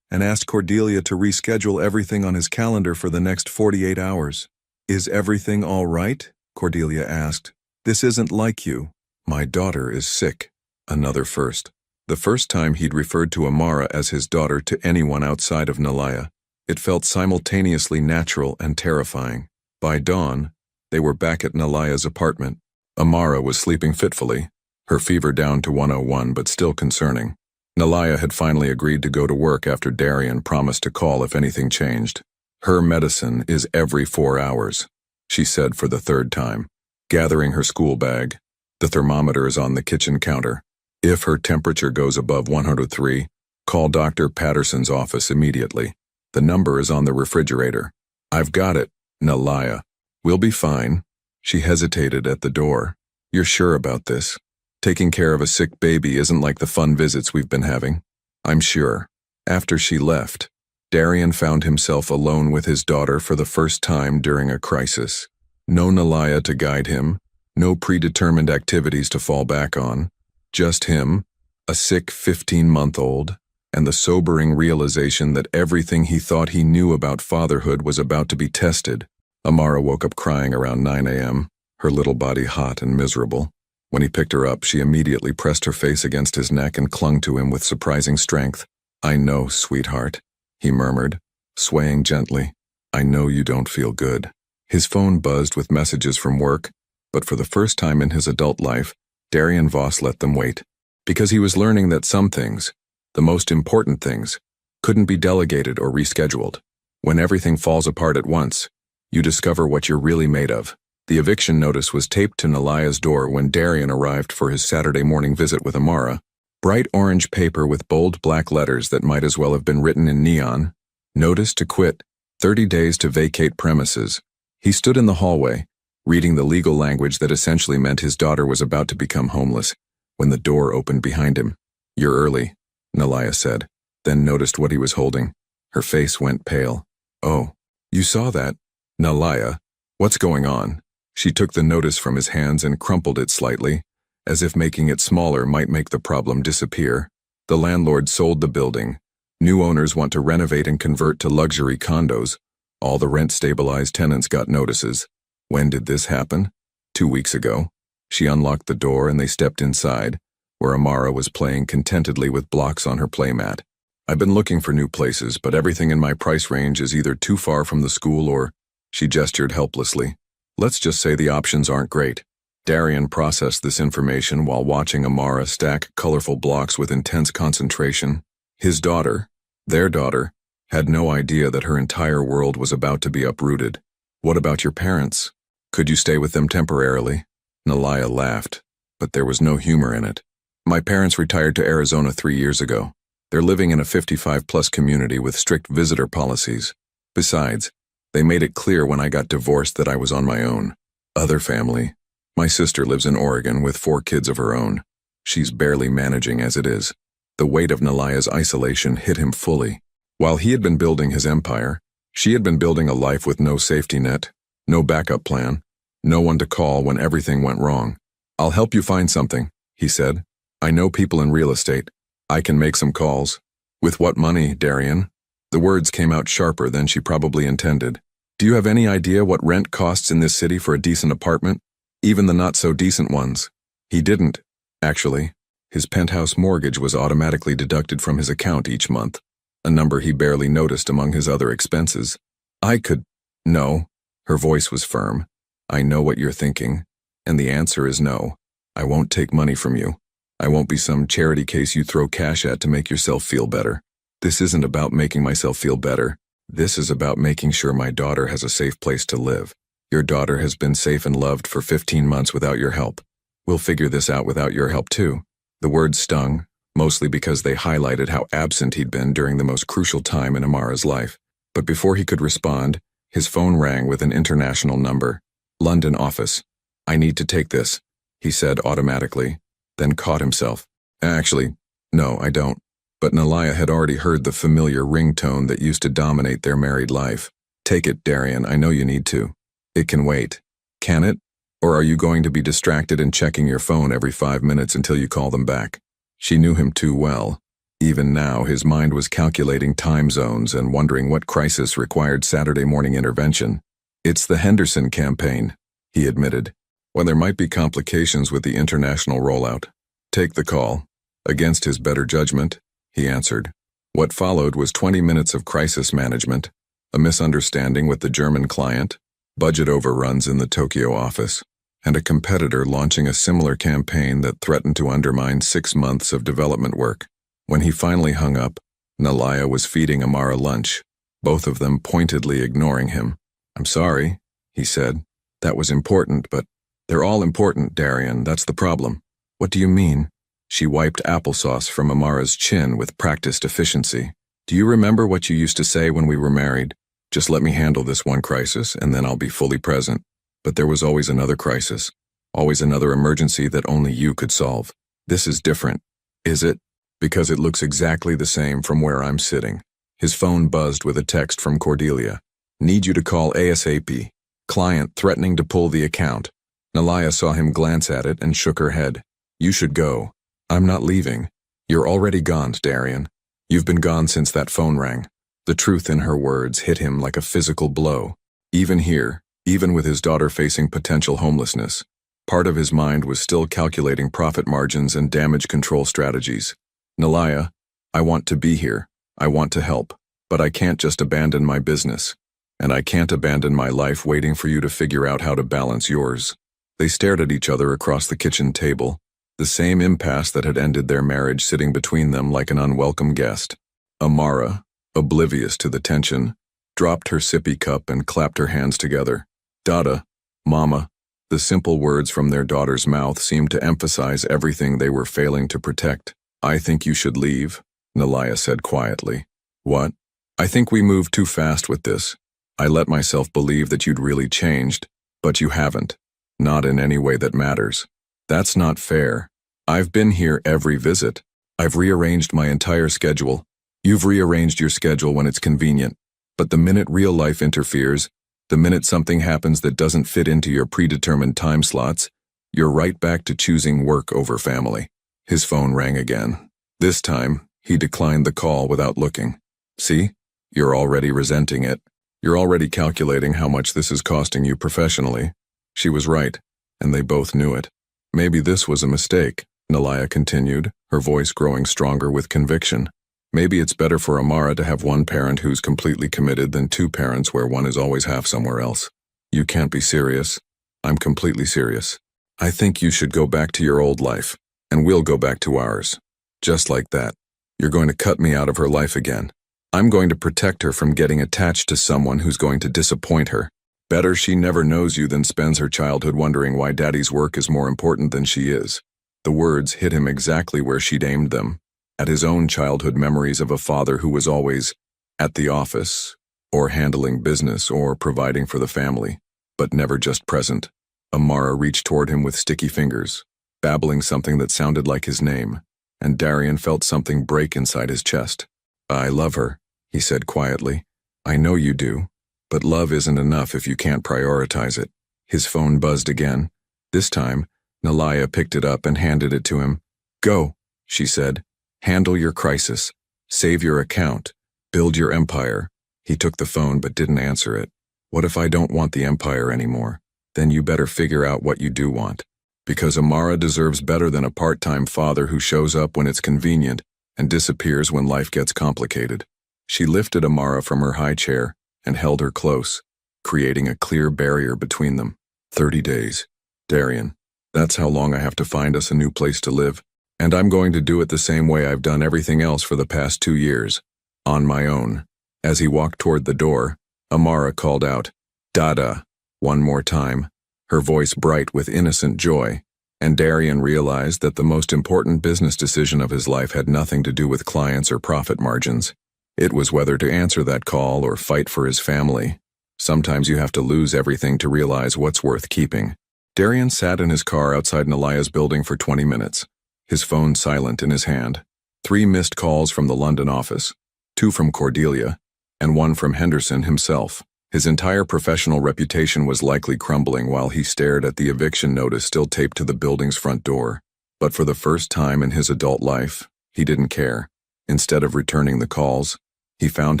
and asked Cordelia to reschedule everything on his calendar for the next 48 hours. Is everything all right? Cordelia asked. This isn't like you. My daughter is sick. Another first. The first time he'd referred to Amara as his daughter to anyone outside of Nalaya. It felt simultaneously natural and terrifying. By dawn, they were back at Nalaya's apartment. Amara was sleeping fitfully, her fever down to 101 but still concerning. Nalaya had finally agreed to go to work after Darian promised to call if anything changed. Her medicine is every 4 hours, she said for the 3rd time, gathering her school bag. The thermometer is on the kitchen counter. If her temperature goes above 103, call Dr. Patterson's office immediately. The number is on the refrigerator. I've got it, Nalaya. We'll be fine. She hesitated at the door. You're sure about this? Taking care of a sick baby isn't like the fun visits we've been having. I'm sure. After she left, Darian found himself alone with his daughter for the first time during a crisis. No Nalaya to guide him, no predetermined activities to fall back on. Just him, a sick 15-month-old, and the sobering realization that everything he thought he knew about fatherhood was about to be tested. Amara woke up crying around 9 a.m., her little body hot and miserable. When he picked her up, she immediately pressed her face against his neck and clung to him with surprising strength. I know, sweetheart, he murmured, swaying gently. I know you don't feel good. His phone buzzed with messages from work, but for the first time in his adult life, Darian Voss let them wait. Because he was learning that some things, the most important things, couldn't be delegated or rescheduled. When everything falls apart at once, you discover what you're really made of. The eviction notice was taped to Nalaya's door when Darian arrived for his Saturday morning visit with Amara. Bright orange paper with bold black letters that might as well have been written in neon. Notice to quit, 30 days to vacate premises. He stood in the hallway, reading the legal language that essentially meant his daughter was about to become homeless, when the door opened behind him. You're early, Nalaya said, then noticed what he was holding. Her face went pale. Oh, you saw that? Nalaya, what's going on? She took the notice from his hands and crumpled it slightly, as if making it smaller might make the problem disappear. The landlord sold the building. New owners want to renovate and convert to luxury condos. All the rent-stabilized tenants got notices. When did this happen? 2 weeks ago. She unlocked the door and they stepped inside, where Amara was playing contentedly with blocks on her playmat. I've been looking for new places, but everything in my price range is either too far from the school or... She gestured helplessly. Let's just say the options aren't great. Darian processed this information while watching Amara stack colorful blocks with intense concentration. His daughter, their daughter, had no idea that her entire world was about to be uprooted. What about your parents? Could you stay with them temporarily? Nalaya laughed, but there was no humor in it. My parents retired to Arizona 3 years ago. They're living in a 55-plus community with strict visitor policies. Besides, they made it clear when I got divorced that I was on my own. Other family. My sister lives in Oregon with 4 kids of her own. She's barely managing as it is. The weight of Nalaya's isolation hit him fully. While he had been building his empire, she had been building a life with no safety net, no backup plan, no one to call when everything went wrong. "I'll help you find something," he said. "I know people in real estate. I can make some calls." "With what money, Darian?" The words came out sharper than she probably intended. "Do you have any idea what rent costs in this city for a decent apartment? Even the not-so-decent ones?" He didn't, actually. His penthouse mortgage was automatically deducted from his account each month, a number he barely noticed among his other expenses. "I could—" "No." Her voice was firm. "I know what you're thinking, and the answer is no. I won't take money from you. I won't be some charity case you throw cash at to make yourself feel better. This isn't about making myself feel better. This is about making sure my daughter has a safe place to live. Your daughter has been safe and loved for 15 months without your help. We'll figure this out without your help too." The words stung, mostly because they highlighted how absent he'd been during the most crucial time in Amara's life. But before he could respond, his phone rang with an international number. "London office. I need to take this," he said automatically, then caught himself. "Actually, no, I don't." But Nalaya had already heard the familiar ringtone that used to dominate their married life. "Take it, Darian, I know you need to. It can wait." "Can it? Or are you going to be distracted and checking your phone every 5 minutes until you call them back?" She knew him too well. Even now, his mind was calculating time zones and wondering what crisis required Saturday morning intervention. "It's the Henderson campaign," he admitted. "Well, there might be complications with the international rollout. Take the call." Against his better judgment, he answered. What followed was 20 minutes of crisis management, a misunderstanding with the German client, budget overruns in the Tokyo office, and a competitor launching a similar campaign that threatened to undermine 6 months of development work. When he finally hung up, Nalaya was feeding Amara lunch, both of them pointedly ignoring him. "I'm sorry," he said. "That was important, but they're all important, Darian, that's the problem." "What do you mean?" She wiped applesauce from Amara's chin with practiced efficiency. "Do you remember what you used to say when we were married? Just let me handle this one crisis, and then I'll be fully present." But there was always another crisis, always another emergency that only you could solve. "This is different." "Is it?" "Because it looks exactly the same from where I'm sitting." His phone buzzed with a text from Cordelia. "Need you to call ASAP. Client threatening to pull the account." Nalaya saw him glance at it and shook her head. "You should go." "I'm not leaving." "You're already gone, Darian. You've been gone since that phone rang." The truth in her words hit him like a physical blow. Even here, even with his daughter facing potential homelessness, part of his mind was still calculating profit margins and damage control strategies. "Nalaya, I want to be here. I want to help. But I can't just abandon my business. And I can't abandon my life waiting for you to figure out how to balance yours." They stared at each other across the kitchen table, the same impasse that had ended their marriage sitting between them like an unwelcome guest. Amara, oblivious to the tension, dropped her sippy cup and clapped her hands together. "Dada, Mama." The simple words from their daughter's mouth seemed to emphasize everything they were failing to protect. "I think you should leave," Nalaya said quietly. "What?" "I think we moved too fast with this. I let myself believe that you'd really changed, but you haven't. Not in any way that matters. That's not fair. I've been here every visit. I've rearranged my entire schedule. You've rearranged your schedule when it's convenient. But the minute real life interferes, the minute something happens that doesn't fit into your predetermined time slots, you're right back to choosing work over family." His phone rang again. This time, he declined the call without looking. "See? You're already resenting it. You're already calculating how much this is costing you professionally." She was right, and they both knew it. "Maybe this was a mistake," Nalaya continued, her voice growing stronger with conviction. "Maybe it's better for Amara to have one parent who's completely committed than 2 parents where one is always half somewhere else. You can't be serious." "I'm completely serious. I think you should go back to your old life, and we'll go back to ours. Just like that. You're going to cut me out of her life again. I'm going to protect her from getting attached to someone who's going to disappoint her. Better she never knows you than spends her childhood wondering why Daddy's work is more important than she is." The words hit him exactly where she'd aimed them, at his own childhood memories of a father who was always at the office, or handling business, or providing for the family, but never just present. Amara reached toward him with sticky fingers, babbling something that sounded like his name, and Darian felt something break inside his chest. "I love her," he said quietly. I know you do, but love isn't enough if you can't prioritize it. His phone buzzed again. This time, Nalaya picked it up and handed it to him. Go, she said. Handle your crisis. Save your account. Build your empire. He took the phone but didn't answer it. What if I don't want the empire anymore? Then you better figure out what you do want. Because Amara deserves better than a part-time father who shows up when it's convenient and disappears when life gets complicated. She lifted Amara from her high chair and held her close, creating a clear barrier between them. 30 days. Darian, that's how long I have to find us a new place to live. And I'm going to do it the same way I've done everything else for the past 2 years. On my own. As he walked toward the door, Amara called out, Dada, one more time, her voice bright with innocent joy, and Darian realized that the most important business decision of his life had nothing to do with clients or profit margins. It was whether to answer that call or fight for his family. Sometimes you have to lose everything to realize what's worth keeping. Darian sat in his car outside Nalaya's building for 20 minutes, his phone silent in his hand. 3 missed calls from the London office, 2 from Cordelia, and 1 from Henderson himself. His entire professional reputation was likely crumbling while he stared at the eviction notice still taped to the building's front door. But for the first time in his adult life, he didn't care. Instead of returning the calls, he found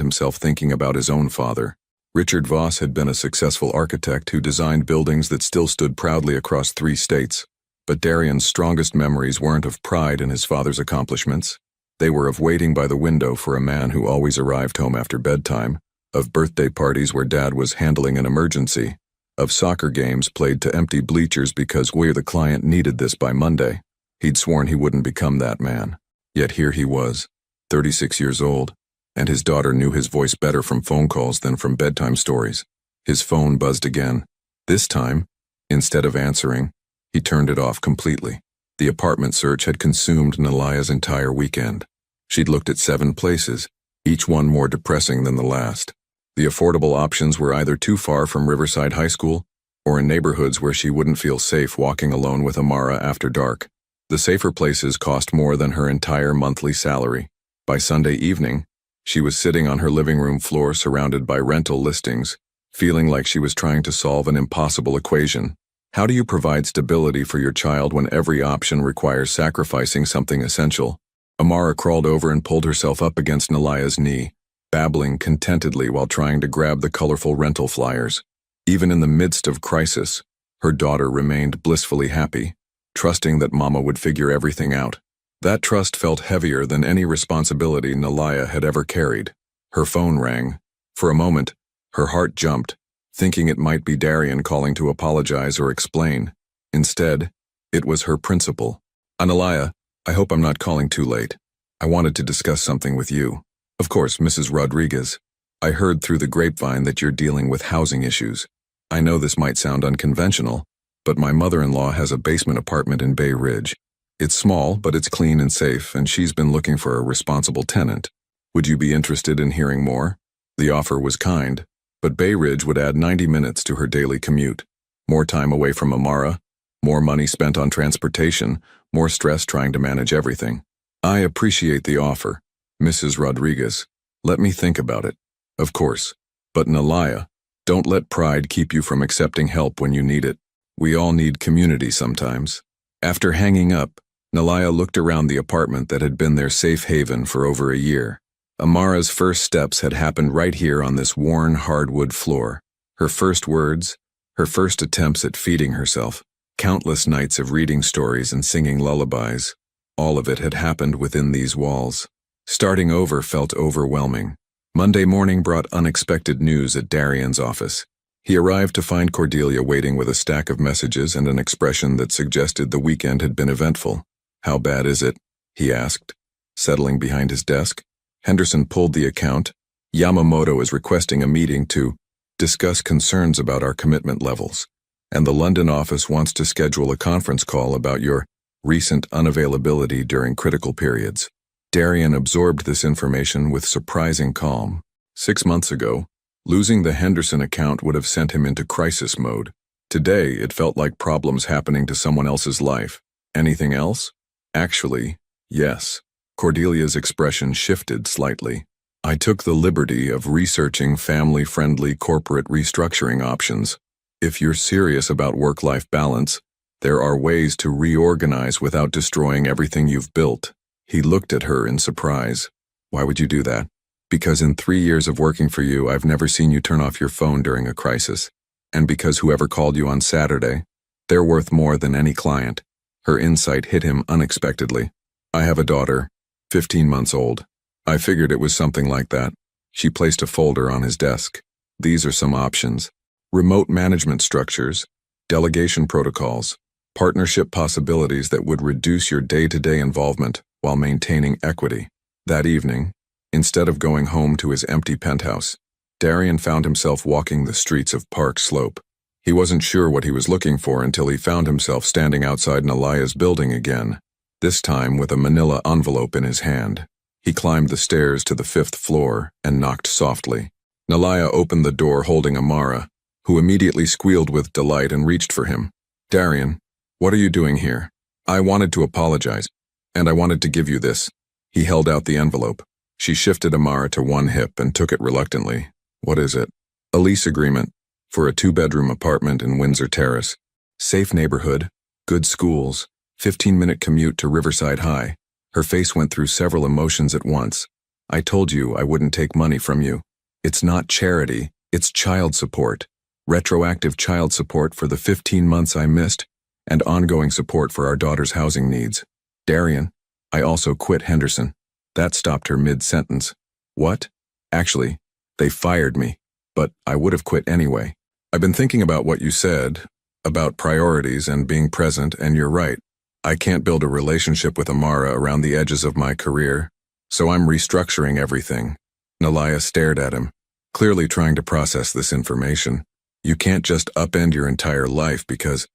himself thinking about his own father. Richard Voss had been a successful architect who designed buildings that still stood proudly across 3 states. But Darian's strongest memories weren't of pride in his father's accomplishments. They were of waiting by the window for a man who always arrived home after bedtime, of birthday parties where Dad was handling an emergency, of soccer games played to empty bleachers because the client needed this by Monday. He'd sworn he wouldn't become that man. Yet here he was, 36 years old, and his daughter knew his voice better from phone calls than from bedtime stories. His phone buzzed again. This time, instead of answering, he turned it off completely. The apartment search had consumed Nalaya's entire weekend. She'd looked at 7 places, each one more depressing than the last. The affordable options were either too far from Riverside High School or in neighborhoods where she wouldn't feel safe walking alone with Amara after dark. The safer places cost more than her entire monthly salary. By Sunday evening, she was sitting on her living room floor surrounded by rental listings, feeling like she was trying to solve an impossible equation. How do you provide stability for your child when every option requires sacrificing something essential? Amara crawled over and pulled herself up against Nalaya's knee, babbling contentedly while trying to grab the colorful rental flyers. Even in the midst of crisis, her daughter remained blissfully happy, trusting that Mama would figure everything out. That trust felt heavier than any responsibility Nalaya had ever carried. Her phone rang. For a moment, her heart jumped, thinking it might be Darian calling to apologize or explain. Instead, it was her principal. Nalaya, I hope I'm not calling too late. I wanted to discuss something with you. Of course, Mrs. Rodriguez. I heard through the grapevine that you're dealing with housing issues. I know this might sound unconventional, but my mother-in-law has a basement apartment in Bay Ridge. It's small, but it's clean and safe, and she's been looking for a responsible tenant. Would you be interested in hearing more? The offer was kind, but Bay Ridge would add 90 minutes to her daily commute. More time away from Amara, more money spent on transportation, more stress trying to manage everything. I appreciate the offer, Mrs. Rodriguez. Let me think about it. Of course. But Nalaya, don't let pride keep you from accepting help when you need it. We all need community sometimes. After hanging up, Nalaya looked around the apartment that had been their safe haven for over a year. Amara's first steps had happened right here on this worn hardwood floor. Her first words, her first attempts at feeding herself, countless nights of reading stories and singing lullabies. All of it had happened within these walls. Starting over felt overwhelming. Monday morning brought unexpected news at Darian's office. He arrived to find Cordelia waiting with a stack of messages and an expression that suggested the weekend had been eventful. How bad is it? He asked, settling behind his desk. Henderson pulled the account. Yamamoto is requesting a meeting to discuss concerns about our commitment levels, and the London office wants to schedule a conference call about your recent unavailability during critical periods. Darian absorbed this information with surprising calm. 6 months ago, losing the Henderson account would have sent him into crisis mode. Today, it felt like problems happening to someone else's life. Anything else? Actually, yes. Cordelia's expression shifted slightly. I took the liberty of researching family-friendly corporate restructuring options. If you're serious about work-life balance, there are ways to reorganize without destroying everything you've built. He looked at her in surprise. Why would you do that? Because in 3 years of working for you, I've never seen you turn off your phone during a crisis. And because whoever called you on Saturday, they're worth more than any client. Her insight hit him unexpectedly. I have a daughter, 15 months old. I figured it was something like that. She placed a folder on his desk. These are some options. Remote management structures, delegation protocols, partnership possibilities that would reduce your day-to-day involvement while maintaining equity. That evening, instead of going home to his empty penthouse, Darian found himself walking the streets of Park Slope. He wasn't sure what he was looking for until he found himself standing outside Nalaya's building again, this time with a manila envelope in his hand. He climbed the stairs to the 5th floor and knocked softly. Nalaya opened the door holding Amara, who immediately squealed with delight and reached for him. Darian, what are you doing here? I wanted to apologize, and I wanted to give you this. He held out the envelope. She shifted Amara to one hip and took it reluctantly. What is it? A lease agreement for a 2-bedroom apartment in Windsor Terrace. Safe neighborhood, good schools, 15-minute commute to Riverside High. Her face went through several emotions at once. I told you I wouldn't take money from you. It's not charity, it's child support. Retroactive child support for the 15 months I missed, and ongoing support for our daughter's housing needs. Darian, I also quit Henderson. That stopped her mid-sentence. What? Actually, they fired me, but I would have quit anyway. I've been thinking about what you said, about priorities and being present, and you're right. I can't build a relationship with Amara around the edges of my career, so I'm restructuring everything. Nalaya stared at him, clearly trying to process this information. You can't just upend your entire life because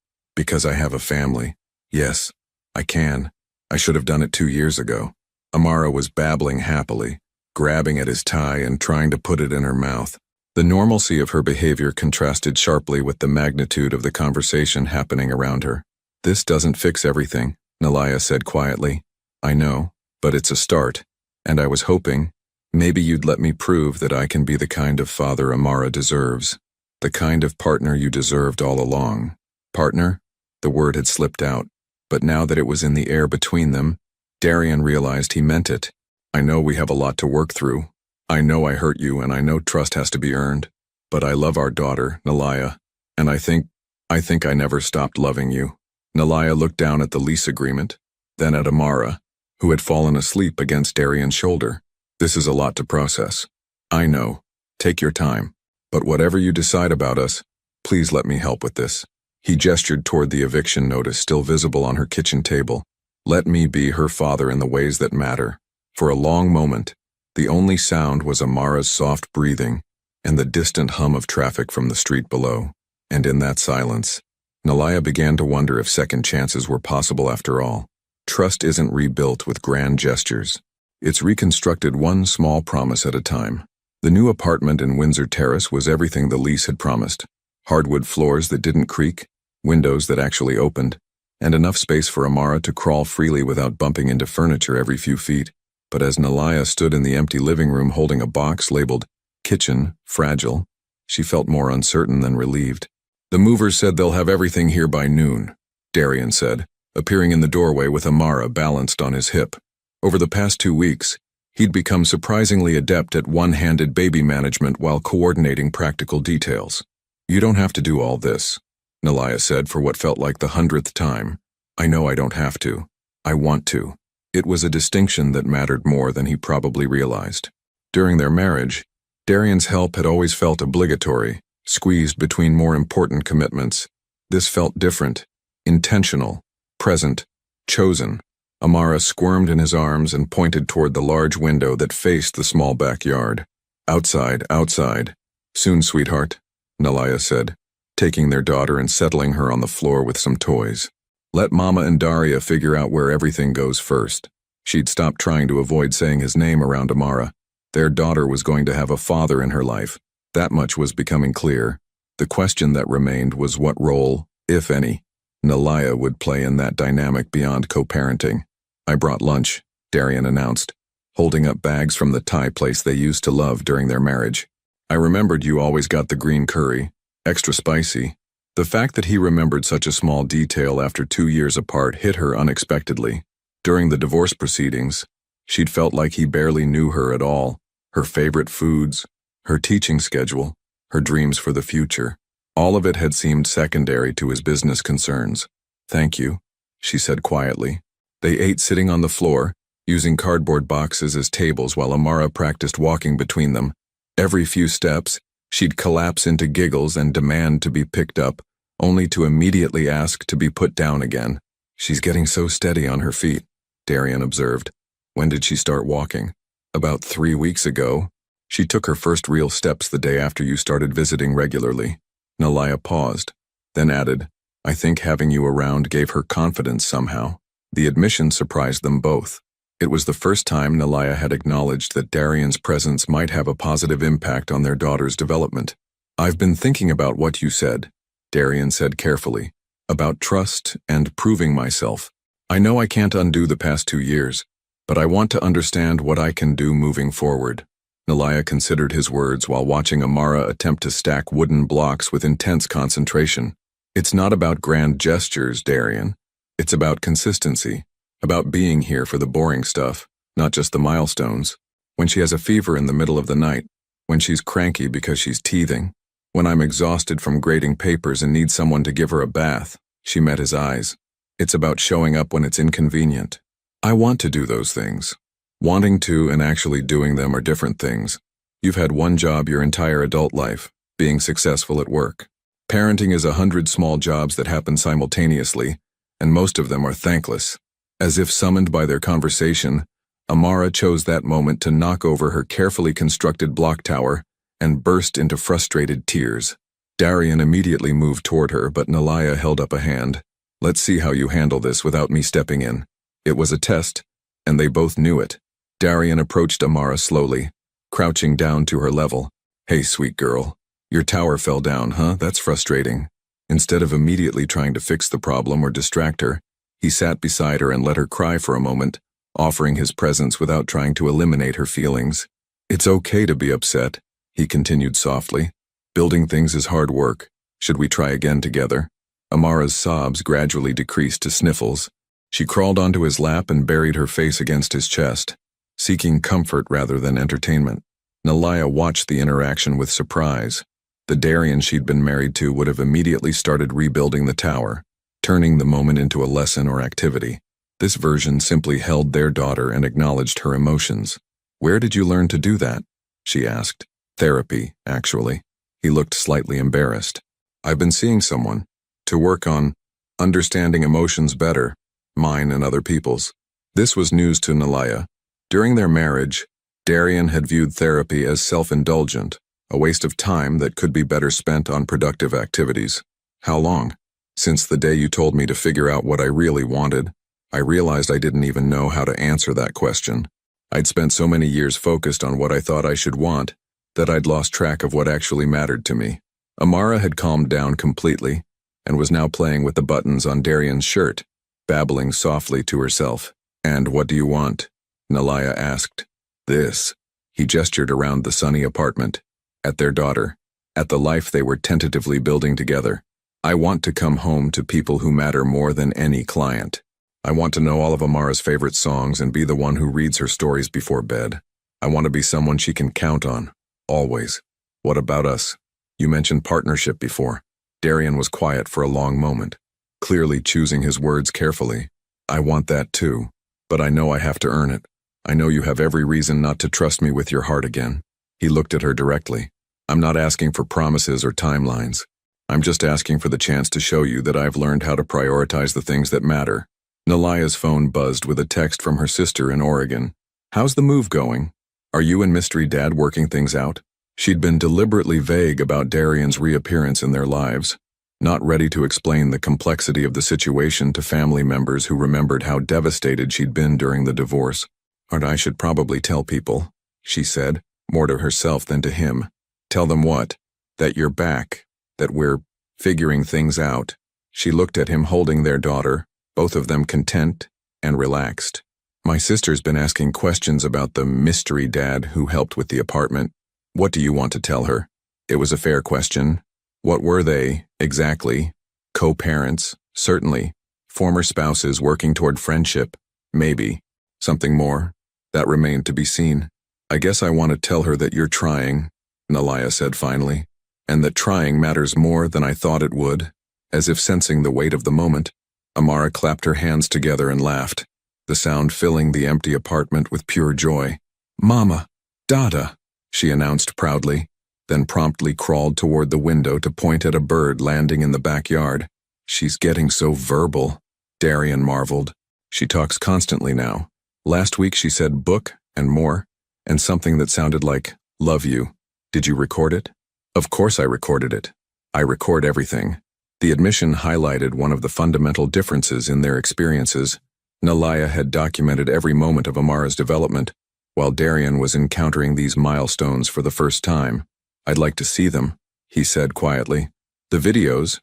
I have a family. Yes, I can. I should have done it 2 years ago. Amara was babbling happily, grabbing at his tie and trying to put it in her mouth. The normalcy of her behavior contrasted sharply with the magnitude of the conversation happening around her. This doesn't fix everything, Nalaya said quietly. I know, but it's a start, and I was hoping maybe you'd let me prove that I can be the kind of father Amara deserves, the kind of partner you deserved all along. Partner? The word had slipped out, but now that it was in the air between them, Darian realized he meant it. I know we have a lot to work through. I know I hurt you, and I know trust has to be earned, but I love our daughter, Nalaya, and I think I never stopped loving you. Nalaya looked down at the lease agreement, then at Amara, who had fallen asleep against Darian's shoulder. This is a lot to process. I know. Take your time. But whatever you decide about us, please let me help with this. He gestured toward the eviction notice still visible on her kitchen table. Let me be her father in the ways that matter. For a long moment, the only sound was Amara's soft breathing and the distant hum of traffic from the street below. And in that silence, Nalaya began to wonder if second chances were possible after all. Trust isn't rebuilt with grand gestures. It's reconstructed one small promise at a time. The new apartment in Windsor Terrace was everything the lease had promised. Hardwood floors that didn't creak, windows that actually opened, and enough space for Amara to crawl freely without bumping into furniture every few feet. But as Nalaya stood in the empty living room holding a box labeled Kitchen, Fragile, she felt more uncertain than relieved. The movers said they'll have everything here by noon, Darian said, appearing in the doorway with Amara balanced on his hip. Over the past 2 weeks, he'd become surprisingly adept at one-handed baby management while coordinating practical details. You don't have to do all this, Nalaya said for what felt like the 100th time. I know I don't have to. I want to. It was a distinction that mattered more than he probably realized. During their marriage, Darian's help had always felt obligatory, squeezed between more important commitments. This felt different, intentional, present, chosen. Amara squirmed in his arms and pointed toward the large window that faced the small backyard. Outside, outside. Soon, sweetheart, Nalaya said, taking their daughter and settling her on the floor with some toys. Let Mama and Daria figure out where everything goes first. She'd stopped trying to avoid saying his name around Amara. Their daughter was going to have a father in her life. That much was becoming clear. The question that remained was what role, if any, Nalaya would play in that dynamic beyond co-parenting. I brought lunch, Darian announced, holding up bags from the Thai place they used to love during their marriage. I remembered you always got the green curry, extra spicy. The fact that he remembered such a small detail after 2 years apart hit her unexpectedly. During the divorce proceedings, she'd felt like he barely knew her at all, her favorite foods, her teaching schedule, her dreams for the future. All of it had seemed secondary to his business concerns. "Thank you," she said quietly. They ate sitting on the floor, using cardboard boxes as tables while Amara practiced walking between them. Every few steps, she'd collapse into giggles and demand to be picked up, only to immediately ask to be put down again. "She's getting so steady on her feet," Darian observed. "When did she start walking?" "About 3 weeks ago. She took her first real steps the day after you started visiting regularly." Nalaya paused, then added, "I think having you around gave her confidence somehow." The admission surprised them both. It was the first time Nalaya had acknowledged that Darian's presence might have a positive impact on their daughter's development. "I've been thinking about what you said," Darian said carefully, "about trust and proving myself. I know I can't undo the past 2 years, but I want to understand what I can do moving forward." Nalaya considered his words while watching Amara attempt to stack wooden blocks with intense concentration. "It's not about grand gestures, Darian. It's about consistency, about being here for the boring stuff, not just the milestones. When she has a fever in the middle of the night, when she's cranky because she's teething, when I'm exhausted from grading papers and need someone to give her a bath." She met his eyes. "It's about showing up when it's inconvenient. I want to do those things. Wanting to and actually doing them are different things. You've had one job your entire adult life, being successful at work. Parenting is 100 small jobs that happen simultaneously, and most of them are thankless." As if summoned by their conversation, Amara chose that moment to knock over her carefully constructed block tower and burst into frustrated tears. Darian immediately moved toward her, but Nalaya held up a hand. "Let's see how you handle this without me stepping in." It was a test, and they both knew it. Darian approached Amara slowly, crouching down to her level. "Hey, sweet girl. Your tower fell down, huh? That's frustrating." Instead of immediately trying to fix the problem or distract her, he sat beside her and let her cry for a moment, offering his presence without trying to eliminate her feelings. "It's okay to be upset," he continued softly. "Building things is hard work. Should we try again together?" Amara's sobs gradually decreased to sniffles. She crawled onto his lap and buried her face against his chest, seeking comfort rather than entertainment. Nalaya watched the interaction with surprise. The Darian she'd been married to would have immediately started rebuilding the tower, turning the moment into a lesson or activity. This version simply held their daughter and acknowledged her emotions. "Where did you learn to do that?" she asked. "Therapy, actually." He looked slightly embarrassed. "I've been seeing someone to work on understanding emotions better, mine and other people's." This was news to Nalaya. During their marriage, Darian had viewed therapy as self-indulgent, a waste of time that could be better spent on productive activities. "How long?" "Since the day you told me to figure out what I really wanted, I realized I didn't even know how to answer that question. I'd spent so many years focused on what I thought I should want that I'd lost track of what actually mattered to me." Amara had calmed down completely and was now playing with the buttons on Darian's shirt, babbling softly to herself. "And what do you want?" Nalaya asked. "This." He gestured around the sunny apartment, at their daughter, at the life they were tentatively building together. "I want to come home to people who matter more than any client. I want to know all of Amara's favorite songs and be the one who reads her stories before bed. I want to be someone she can count on, always." "What about us? You mentioned partnership before." Darian was quiet for a long moment, clearly choosing his words carefully. "I want that too, but I know I have to earn it. I know you have every reason not to trust me with your heart again." He looked at her directly. "I'm not asking for promises or timelines. I'm just asking for the chance to show you that I've learned how to prioritize the things that matter." Nalaya's phone buzzed with a text from her sister in Oregon. "How's the move going? Are you and Mystery Dad working things out?" She'd been deliberately vague about Darian's reappearance in their lives, not ready to explain the complexity of the situation to family members who remembered how devastated she'd been during the divorce. "I should probably tell people," she said, more to herself than to him. "Tell them what? That you're back, that we're figuring things out." She looked at him holding their daughter, both of them content and relaxed. My sister's been asking questions about the mystery dad who helped with the apartment. What do you want to tell her? It was a fair question. What were they, exactly? Co-parents, certainly. Former spouses working toward friendship, maybe. Something more? That remained to be seen. I guess I want to tell her that you're trying, Nalaya said finally, and that trying matters more than I thought it would. As if sensing the weight of the moment, Amara clapped her hands together and laughed, the sound filling the empty apartment with pure joy. Mama, Dada, she announced proudly, then promptly crawled toward the window to point at a bird landing in the backyard. She's getting so verbal, Darian marveled. She talks constantly now. Last week she said book and more, and something that sounded like, love you. Did you record it? Of course I recorded it. I record everything. The admission highlighted one of the fundamental differences in their experiences. Nalaya had documented every moment of Amara's development, while Darian was encountering these milestones for the first time. I'd like to see them, he said quietly. The videos,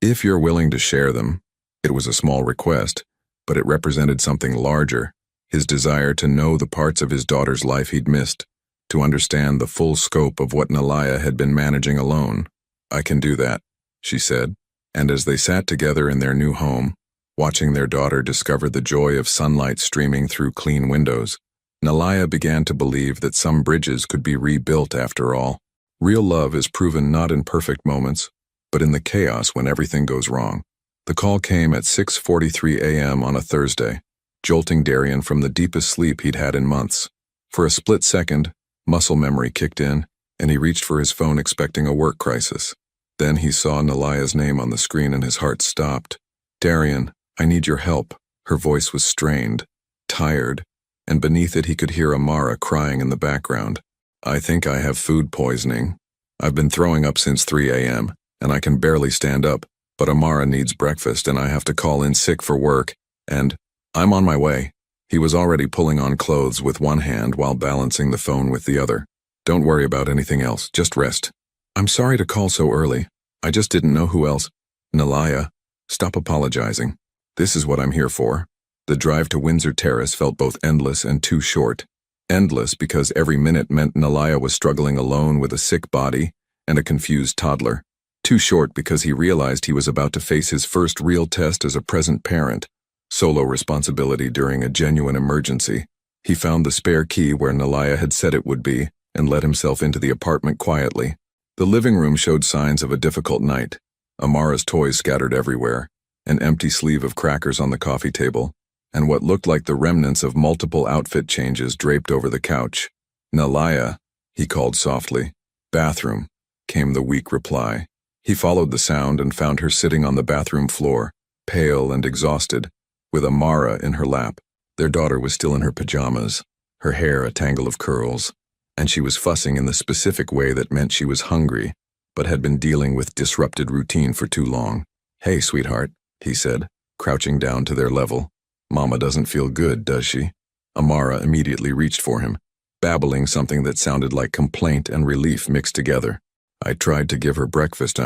if you're willing to share them. It was a small request, but it represented something larger, his desire to know the parts of his daughter's life he'd missed, to understand the full scope of what Nalaya had been managing alone. I can do that, she said, and as they sat together in their new home, watching their daughter discover the joy of sunlight streaming through clean windows, Nalaya began to believe that some bridges could be rebuilt after all. Real love is proven not in perfect moments, but in the chaos when everything goes wrong. The call came at 6:43 a.m. on a Thursday, jolting Darian from the deepest sleep he'd had in months. For a split second, muscle memory kicked in, and he reached for his phone expecting a work crisis. Then he saw Nalaya's name on the screen and his heart stopped. Darian, I need your help. Her voice was strained, tired, and beneath it he could hear Amara crying in the background. I think I have food poisoning. I've been throwing up since 3 a.m., and I can barely stand up, but Amara needs breakfast and I have to call in sick for work, and I'm on my way. He was already pulling on clothes with one hand while balancing the phone with the other. Don't worry about anything else, just rest. I'm sorry to call so early. I just didn't know who else. Nalaya, stop apologizing. This is what I'm here for. The drive to Windsor Terrace felt both endless and too short. Endless because every minute meant Nalaya was struggling alone with a sick body and a confused toddler. Too short because he realized he was about to face his first real test as a present parent, solo responsibility during a genuine emergency. He found the spare key where Nalaya had said it would be and let himself into the apartment quietly. The living room showed signs of a difficult night. Amara's toys scattered everywhere, an empty sleeve of crackers on the coffee table, and what looked like the remnants of multiple outfit changes draped over the couch. Nalaya, he called softly. Bathroom, came the weak reply. He followed the sound and found her sitting on the bathroom floor, pale and exhausted, with Amara in her lap. Their daughter was still in her pajamas, her hair a tangle of curls, and she was fussing in the specific way that meant she was hungry, but had been dealing with disrupted routine for too long. Hey, sweetheart, he said, crouching down to their level. Mama doesn't feel good, does she? Amara immediately reached for him, babbling something that sounded like complaint and relief mixed together. I tried to give her breakfast,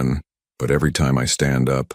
but every time I stand up,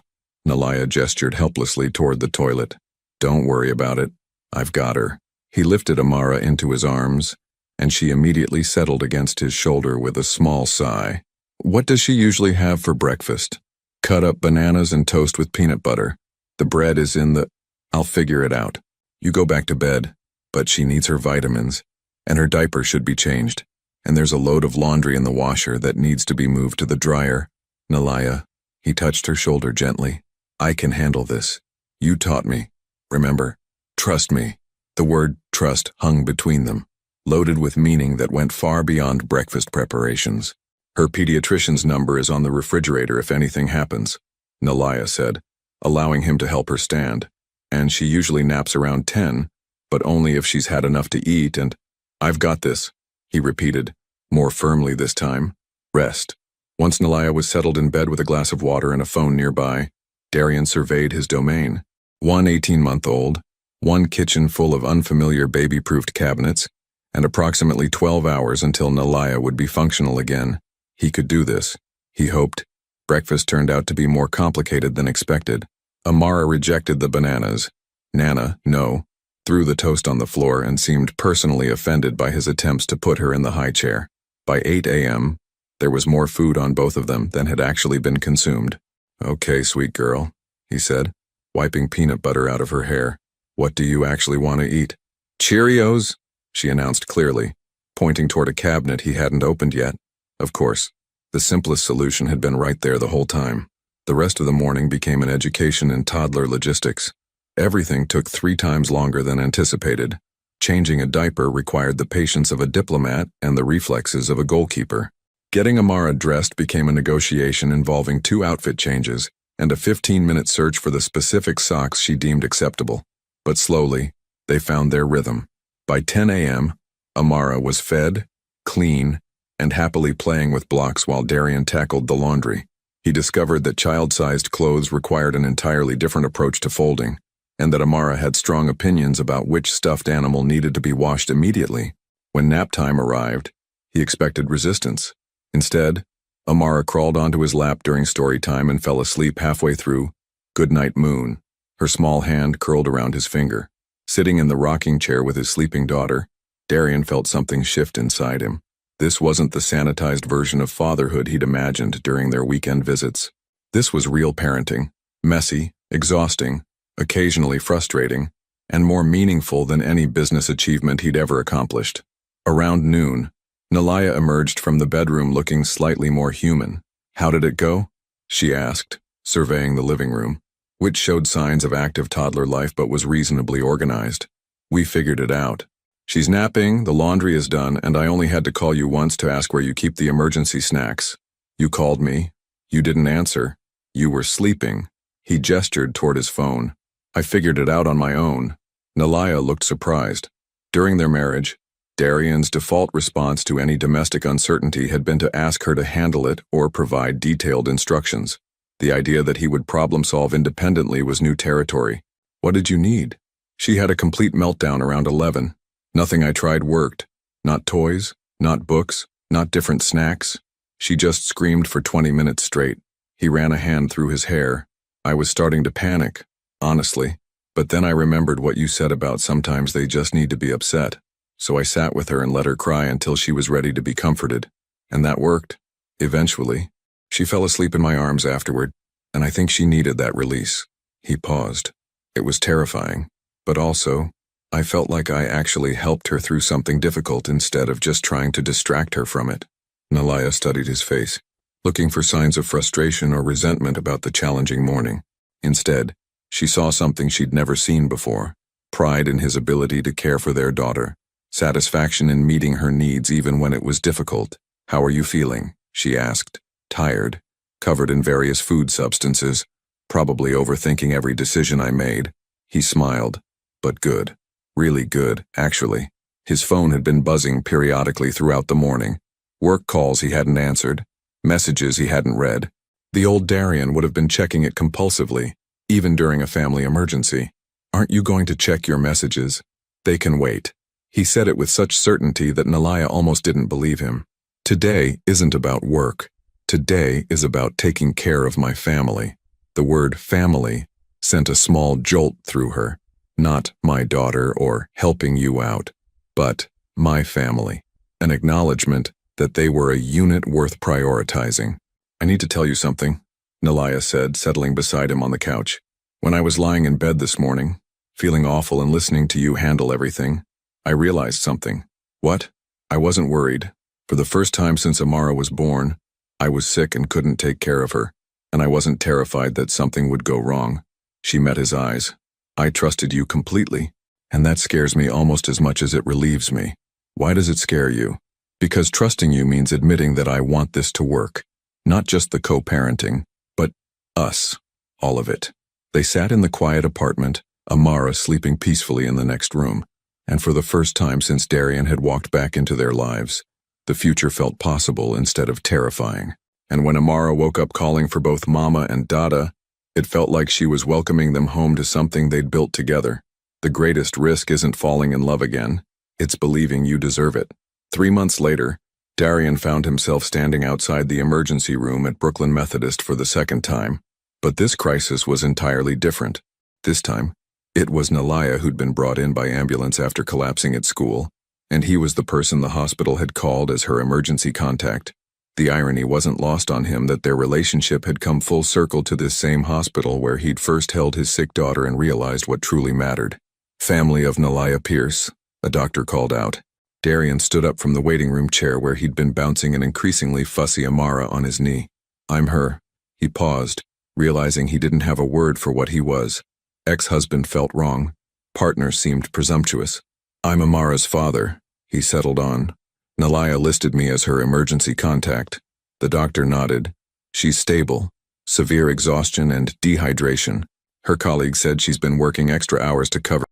Nalaya gestured helplessly toward the toilet. Don't worry about it. I've got her. He lifted Amara into his arms, and she immediately settled against his shoulder with a small sigh. What does she usually have for breakfast? Cut up bananas and toast with peanut butter. The bread is in the... I'll figure it out. You go back to bed, but she needs her vitamins, and her diaper should be changed, and there's a load of laundry in the washer that needs to be moved to the dryer. Nalaya, he touched her shoulder gently. I can handle this. You taught me. Remember, trust me. The word trust hung between them, loaded with meaning that went far beyond breakfast preparations. Her pediatrician's number is on the refrigerator if anything happens, Nalaya said, allowing him to help her stand. And she usually naps around 10, but only if she's had enough to eat and... I've got this, he repeated, more firmly this time. Rest. Once Nalaya was settled in bed with a glass of water and a phone nearby, Darian surveyed his domain. One 18-month-old, one kitchen full of unfamiliar baby-proofed cabinets, and approximately 12 hours until Nalaya would be functional again. He could do this, he hoped. Breakfast turned out to be more complicated than expected. Amara rejected the bananas. Nana, no. threw the toast on the floor, and seemed personally offended by his attempts to put her in the high chair. By 8 a.m., there was more food on both of them than had actually been consumed. "Okay, sweet girl," he said, wiping peanut butter out of her hair. "What do you actually want to eat?" "Cheerios," she announced clearly, pointing toward a cabinet he hadn't opened yet. Of course, the simplest solution had been right there the whole time. The rest of the morning became an education in toddler logistics. Everything took 3 times longer than anticipated. Changing a diaper required the patience of a diplomat and the reflexes of a goalkeeper. Getting Amara dressed became a negotiation involving 2 outfit changes and a 15-minute search for the specific socks she deemed acceptable. But slowly, they found their rhythm. By 10 a.m., Amara was fed, clean, and happily playing with blocks while Darian tackled the laundry. He discovered that child-sized clothes required an entirely different approach to folding, and that Amara had strong opinions about which stuffed animal needed to be washed immediately. When nap time arrived, he expected resistance. Instead, Amara crawled onto his lap during story time and fell asleep halfway through "Goodnight Moon," her small hand curled around his finger. Sitting in the rocking chair with his sleeping daughter, Darian felt something shift inside him. This wasn't the sanitized version of fatherhood he'd imagined during their weekend visits. This was real parenting, messy, exhausting, occasionally frustrating, and more meaningful than any business achievement he'd ever accomplished. Around noon, Nalaya emerged from the bedroom looking slightly more human. "How did it go?" she asked, surveying the living room, which showed signs of active toddler life but was reasonably organized. "We figured it out. She's napping, the laundry is done, and I only had to call you once to ask where you keep the emergency snacks. You called me. You didn't answer. You were sleeping." He gestured toward his phone. "I figured it out on my own." Nalaya looked surprised. During their marriage, Darian's default response to any domestic uncertainty had been to ask her to handle it or provide detailed instructions. The idea that he would problem-solve independently was new territory. "What did you need?" She had a complete meltdown around 11. "Nothing I tried worked. Not toys, not books, not different snacks." She just screamed for 20 minutes straight. He ran a hand through his hair. "I was starting to panic, honestly. But then I remembered what you said about sometimes they just need to be upset. So I sat with her and let her cry until she was ready to be comforted. And that worked. Eventually. She fell asleep in my arms afterward, and I think she needed that release." He paused. It was terrifying, but also, I felt like I actually helped her through something difficult instead of just trying to distract her from it. Nalaya studied his face, looking for signs of frustration or resentment about the challenging morning. Instead, she saw something she'd never seen before: pride in his ability to care for their daughter, satisfaction in meeting her needs even when it was difficult. "How are you feeling?" she asked. "Tired, covered in various food substances, probably overthinking every decision I made." He smiled. "But good. Really good, actually." His phone had been buzzing periodically throughout the morning. Work calls he hadn't answered, messages he hadn't read. The old Darian would have been checking it compulsively, even during a family emergency. "Aren't you going to check your messages?" "They can wait." He said it with such certainty that Nalaya almost didn't believe him. "Today isn't about work. Today is about taking care of my family." The word family sent a small jolt through her. Not "my daughter" or "helping you out," but "my family." An acknowledgement that they were a unit worth prioritizing. "I need to tell you something," Nalaya said, settling beside him on the couch. "When I was lying in bed this morning, feeling awful and listening to you handle everything, I realized something." "What?" "I wasn't worried. For the first time since Amara was born, I was sick and couldn't take care of her, and I wasn't terrified that something would go wrong." She met his eyes. "I trusted you completely, and that scares me almost as much as it relieves me." "Why does it scare you?" "Because trusting you means admitting that I want this to work. Not just the co-parenting, but us. All of it." They sat in the quiet apartment, Amara sleeping peacefully in the next room, and for the first time since Darian had walked back into their lives, the future felt possible instead of terrifying. And when Amara woke up calling for both Mama and Dada, it felt like she was welcoming them home to something they'd built together. The greatest risk isn't falling in love again. It's believing you deserve it. 3 months later, Darian found himself standing outside the emergency room at Brooklyn Methodist for the second time. But this crisis was entirely different. This time, It was Nalaya who'd been brought in by ambulance after collapsing at school, and he was the person the hospital had called as her emergency contact. The irony wasn't lost on him that their relationship had come full circle to this same hospital where he'd first held his sick daughter and realized what truly mattered. "Family of Nalaya Pierce," a doctor called out. Darian stood up from the waiting room chair where he'd been bouncing an increasingly fussy Amara on his knee. "I'm her." He paused, realizing he didn't have a word for what he was. Ex-husband felt wrong. Partner seemed presumptuous. "I'm Amara's father," he settled on. "Nalaya listed me as her emergency contact." The doctor nodded. "She's stable. Severe exhaustion and dehydration. Her colleague said she's been working extra hours to cover